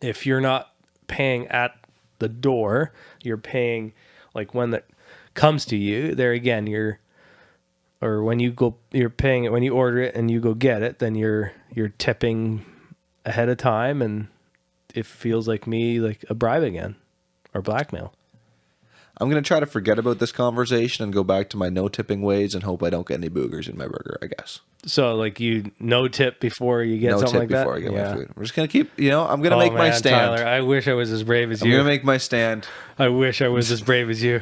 [SPEAKER 1] If you're not paying at the door, you're paying like when that comes to you. There again, when you're paying it when you order it and you go get it. Then you're tipping ahead of time, and it feels like a bribe again or blackmail.
[SPEAKER 2] I'm going to try to forget about this conversation and go back to my no tipping ways and hope I don't get any boogers in my burger, I guess.
[SPEAKER 1] So, like, you no tip before you get something like that?
[SPEAKER 2] No tip before I get my food. We're just going to keep, I'm going to make my stand.
[SPEAKER 1] Tyler, I wish I was as brave as you.
[SPEAKER 2] I'm going to make my stand.
[SPEAKER 1] I wish I was as brave as you.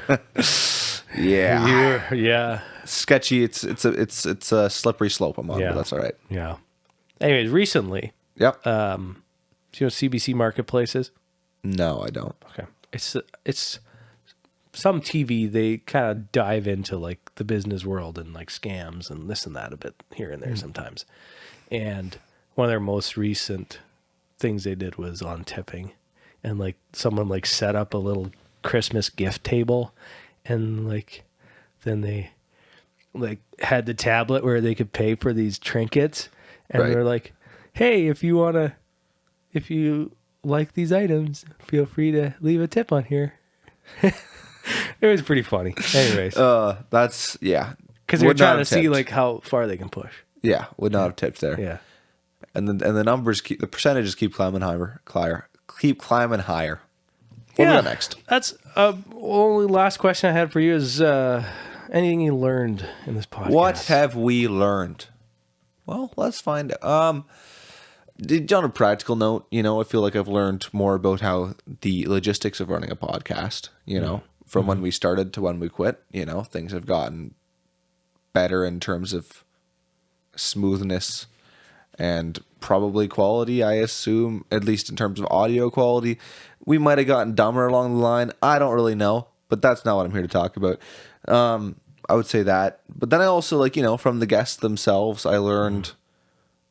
[SPEAKER 2] Yeah.
[SPEAKER 1] Yeah.
[SPEAKER 2] Sketchy. It's a slippery slope I'm on, but that's all right.
[SPEAKER 1] Yeah. Anyways, recently.
[SPEAKER 2] Yep.
[SPEAKER 1] Do you know CBC Marketplace is?
[SPEAKER 2] No, I don't.
[SPEAKER 1] Okay. It's some TV, they kind of dive into like the business world and like scams and this and that a bit here and there sometimes. And one of their most recent things they did was on tipping, and like someone like set up a little Christmas gift table, and like then they like had the tablet where they could pay for these trinkets, and they're like, hey, if you like these items, feel free to leave a tip on here. It was pretty funny. Anyways.
[SPEAKER 2] That's, yeah.
[SPEAKER 1] Because they're trying to see like how far they can push.
[SPEAKER 2] Yeah, would not have tipped there.
[SPEAKER 1] Yeah.
[SPEAKER 2] And the numbers the percentages keep climbing higher. What
[SPEAKER 1] Yeah.
[SPEAKER 2] we got next?
[SPEAKER 1] That's only last question I had for you is anything you learned in this podcast?
[SPEAKER 2] What have we learned? Well, let's find out. On a practical note, I feel like I've learned more about how the logistics of running a podcast, from when we started to when we quit, things have gotten better in terms of smoothness and probably quality, I assume, at least in terms of audio quality. We might have gotten dumber along the line. I don't really know, but that's not what I'm here to talk about. I would say that. But then I also, from the guests themselves, I learned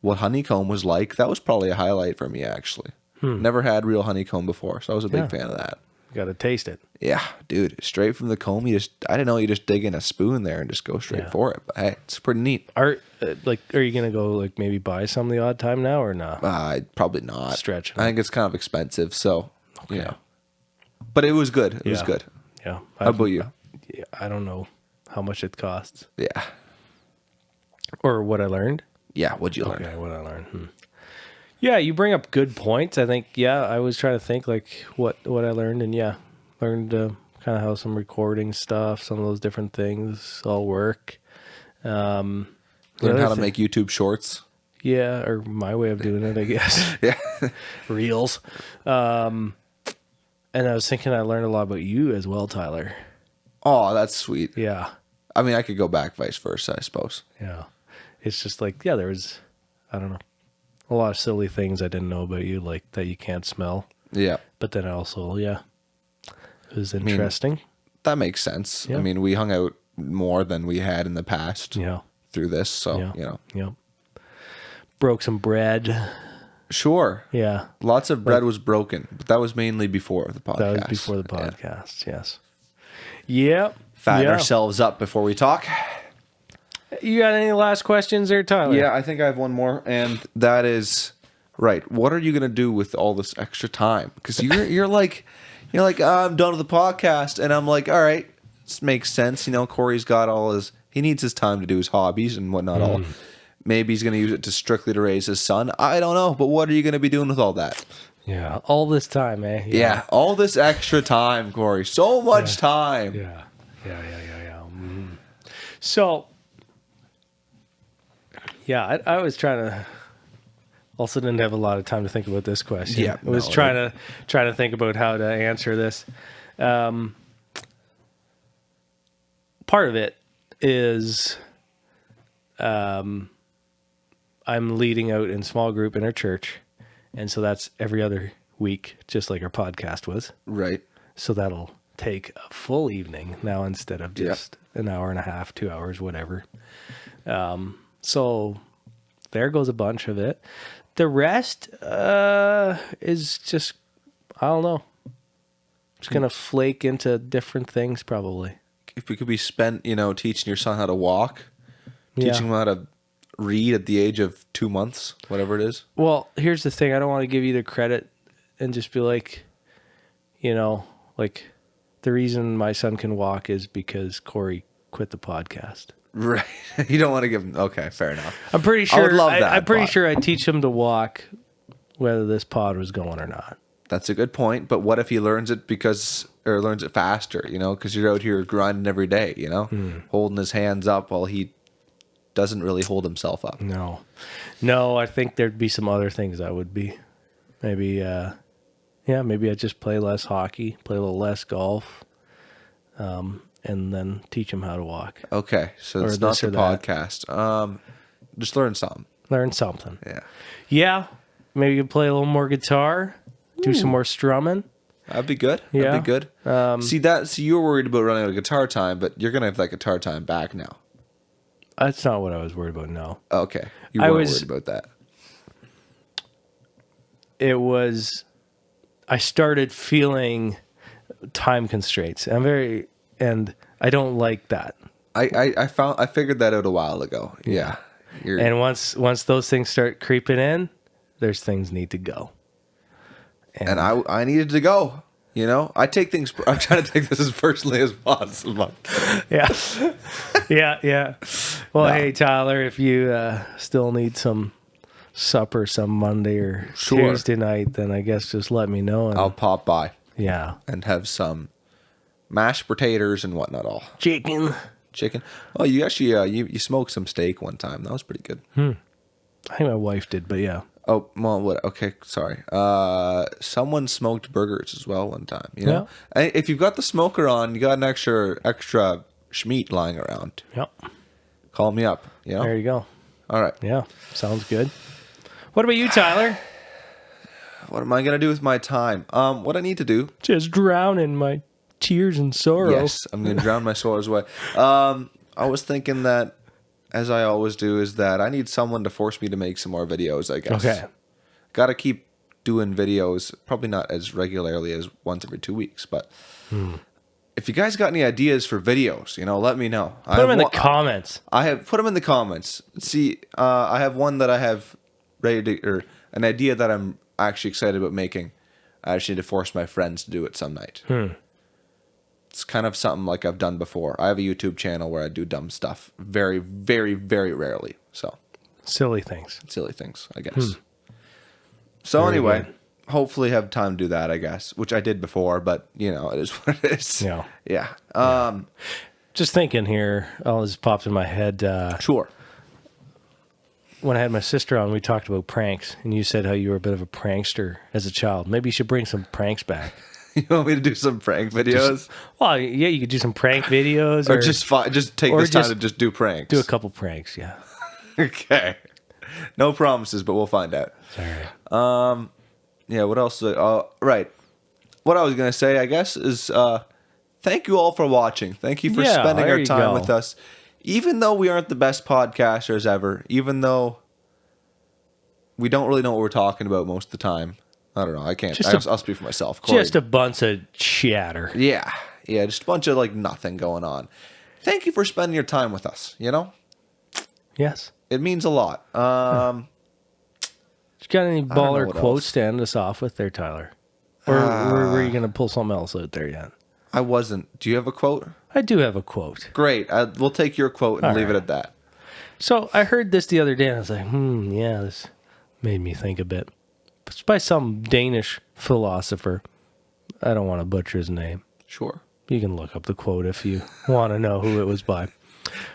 [SPEAKER 2] what honeycomb was like. That was probably a highlight for me, actually. Never had real honeycomb before, so I was a big fan of that.
[SPEAKER 1] got to taste it.
[SPEAKER 2] Yeah, dude, straight from the comb. I didn't know you just dig in a spoon there and just go straight for it. But hey, it's pretty neat.
[SPEAKER 1] Are you gonna go like maybe buy some the odd time now or not?
[SPEAKER 2] Probably not.
[SPEAKER 1] Stretch.
[SPEAKER 2] I think it's kind of expensive. So but it was good. It was good.
[SPEAKER 1] Yeah.
[SPEAKER 2] How about you?
[SPEAKER 1] I don't know how much it costs.
[SPEAKER 2] Yeah.
[SPEAKER 1] Or what I learned.
[SPEAKER 2] Yeah. What'd you learn?
[SPEAKER 1] Okay, what I learned. Yeah, you bring up good points. I think. Yeah, I was trying to think like what I learned, and learned kind of how some recording stuff, some of those different things all work.
[SPEAKER 2] Learn how to make YouTube shorts.
[SPEAKER 1] Yeah, or my way of doing it, I guess.
[SPEAKER 2] Yeah.
[SPEAKER 1] Reels. And I was thinking I learned a lot about you as well, Tyler.
[SPEAKER 2] Oh, that's sweet.
[SPEAKER 1] Yeah.
[SPEAKER 2] I mean, I could go back vice versa, I suppose.
[SPEAKER 1] Yeah. It's just like, there was, I don't know, a lot of silly things I didn't know about you, like that you can't smell.
[SPEAKER 2] Yeah.
[SPEAKER 1] But then also, it was interesting.
[SPEAKER 2] I mean, that makes sense.
[SPEAKER 1] Yeah.
[SPEAKER 2] I mean, we hung out more than we had in the past through this. So,
[SPEAKER 1] Yeah. Broke some bread.
[SPEAKER 2] Sure.
[SPEAKER 1] Yeah.
[SPEAKER 2] Lots of bread was broken, but that was mainly before the podcast.
[SPEAKER 1] That was before the podcast, yes. Yep.
[SPEAKER 2] Fatten ourselves up before we talk.
[SPEAKER 1] You got any last questions there, Tyler?
[SPEAKER 2] Yeah, I think I have one more, and that is, right, what are you going to do with all this extra time? Because you're like, I'm done with the podcast, and I'm like, all right, this makes sense. Corey's got he needs his time to do his hobbies and whatnot all. Maybe he's going to use it strictly to raise his son. I don't know, but what are you going to be doing with all that?
[SPEAKER 1] Yeah, all this time, eh?
[SPEAKER 2] Yeah, all this extra time, Corey. So much time.
[SPEAKER 1] Yeah. So, I was trying to. Also, didn't have a lot of time to think about this question.
[SPEAKER 2] Yeah,
[SPEAKER 1] I was trying to think about how to answer this. Part of it is, I'm leading out in small group in our church, and so that's every other week, just like our podcast was.
[SPEAKER 2] Right.
[SPEAKER 1] So that'll take a full evening now instead of just an hour and a half, 2 hours, whatever. So there goes a bunch of it. The rest is just, I don't know. It's going to flake into different things probably.
[SPEAKER 2] If it could be spent, teaching your son how to walk, teaching him how to read at the age of 2 months, whatever it is.
[SPEAKER 1] Well, here's the thing. I don't want to give you the credit and just be like, like the reason my son can walk is because Corey quit the podcast.
[SPEAKER 2] Right. You don't want to give him. Okay, fair enough.
[SPEAKER 1] I'm pretty sure.
[SPEAKER 2] I would love that.
[SPEAKER 1] I'm pretty sure I teach him to walk whether this pod was going or not.
[SPEAKER 2] That's a good point. But what if he learns it learns it faster, because you're out here grinding every day, holding his hands up while he doesn't really hold himself up.
[SPEAKER 1] No, I think there'd be some other things I would be. Maybe, maybe I'd just play less hockey, play a little less golf, and then teach him how to walk.
[SPEAKER 2] Okay, so it's not the podcast. Just learn something.
[SPEAKER 1] Learn something.
[SPEAKER 2] Yeah.
[SPEAKER 1] Yeah, maybe you could play a little more guitar, do some more strumming.
[SPEAKER 2] That'd be good.
[SPEAKER 1] Yeah.
[SPEAKER 2] That'd be good. See, you were worried about running out of guitar time, but you're going to have that guitar time back now.
[SPEAKER 1] That's not what I was worried about, no.
[SPEAKER 2] Okay. You weren't worried about that.
[SPEAKER 1] I started feeling time constraints. And I don't like that.
[SPEAKER 2] I figured that out a while ago. Yeah.
[SPEAKER 1] And once those things start creeping in, there's things need to go.
[SPEAKER 2] And I needed to go. I'm trying to take this as personally as possible.
[SPEAKER 1] Yeah. Yeah. Well, Hey, Tyler, if you still need some supper some Monday or Tuesday night, then I guess just let me know. And,
[SPEAKER 2] I'll pop by.
[SPEAKER 1] Yeah.
[SPEAKER 2] And have some mashed potatoes and whatnot all.
[SPEAKER 1] Chicken.
[SPEAKER 2] Oh, you actually, you smoked some steak one time. That was pretty good.
[SPEAKER 1] I think my wife did, but yeah.
[SPEAKER 2] Oh, well, what? Okay, sorry. Someone smoked burgers as well one time.
[SPEAKER 1] Yeah.
[SPEAKER 2] And if you've got the smoker on, you got an extra schmeat lying around.
[SPEAKER 1] Yep.
[SPEAKER 2] Call me up.
[SPEAKER 1] There you go.
[SPEAKER 2] All right.
[SPEAKER 1] Yeah, sounds good. What about you, Tyler?
[SPEAKER 2] What am I gonna do with my time? What I need to do?
[SPEAKER 1] Just drown in my tears and sorrow.
[SPEAKER 2] Yes, I'm gonna drown my sorrows away. I was thinking that, as I always do, is that I need someone to force me to make some more videos, I guess.
[SPEAKER 1] Okay.
[SPEAKER 2] Got to keep doing videos, probably not as regularly as once every 2 weeks, but if you guys got any ideas for videos, let me know.
[SPEAKER 1] Put them in the comments.
[SPEAKER 2] Put them in the comments. See, I have one that I have ready to, or an idea that I'm actually excited about making. I actually need to force my friends to do it some night. It's kind of something like I've done before. I have a YouTube channel where I do dumb stuff very, very, very rarely. So
[SPEAKER 1] silly things,
[SPEAKER 2] I guess. So very anyway, good. Hopefully have time to do that, I guess, which I did before, but it is what it is. Yeah.
[SPEAKER 1] Just thinking here, all this popped in my head.
[SPEAKER 2] Sure.
[SPEAKER 1] When I had my sister on, we talked about pranks, and you said how you were a bit of a prankster as a child. Maybe you should bring some pranks back.
[SPEAKER 2] You want me to do some prank videos?
[SPEAKER 1] You could do some prank videos.
[SPEAKER 2] Or just take this time to just do pranks.
[SPEAKER 1] Do a couple pranks, yeah.
[SPEAKER 2] Okay. No promises, but we'll find out.
[SPEAKER 1] Sorry.
[SPEAKER 2] Yeah, what else? Right. What I was going to say, I guess, is thank you all for watching. Thank you for spending our time with us. Even though we aren't the best podcasters ever, even though we don't really know what we're talking about most of the time. I don't know. I can't. I'll speak for myself. Corey.
[SPEAKER 1] Just a bunch of chatter.
[SPEAKER 2] Yeah. Just a bunch of nothing going on. Thank you for spending your time with us.
[SPEAKER 1] Yes.
[SPEAKER 2] It means a lot. You
[SPEAKER 1] got any baller quotes to end us off with there, Tyler? Or were you going to pull something else out there yet?
[SPEAKER 2] I wasn't. Do you have a quote?
[SPEAKER 1] I do have a quote.
[SPEAKER 2] Great. We'll take your quote and leave it at that.
[SPEAKER 1] So I heard this the other day, and I was like, yeah, this made me think a bit. It's by some Danish philosopher. I don't want to butcher his name.
[SPEAKER 2] Sure.
[SPEAKER 1] You can look up the quote if you want to know who it was by.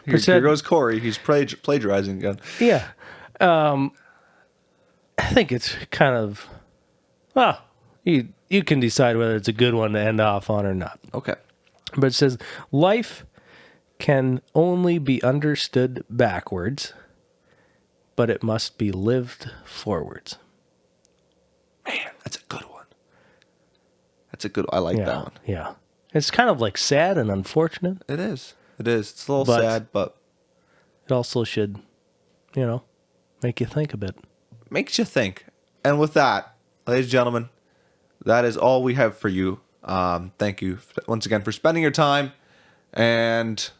[SPEAKER 2] Here goes Corey. He's plagiarizing again.
[SPEAKER 1] Yeah. I think it's kind of... Well, you can decide whether it's a good one to end off on or not.
[SPEAKER 2] Okay.
[SPEAKER 1] But it says, life can only be understood backwards, but it must be lived forwards.
[SPEAKER 2] Man, that's a good one. I like that one.
[SPEAKER 1] Yeah. It's kind of sad and unfortunate.
[SPEAKER 2] It is. It's a little sad, but...
[SPEAKER 1] It also should, make you think a bit.
[SPEAKER 2] Makes you think. And with that, ladies and gentlemen, that is all we have for you. Thank you once again for spending your time, and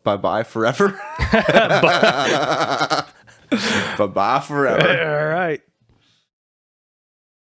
[SPEAKER 2] bye-bye forever. Bye-bye forever.
[SPEAKER 1] All right.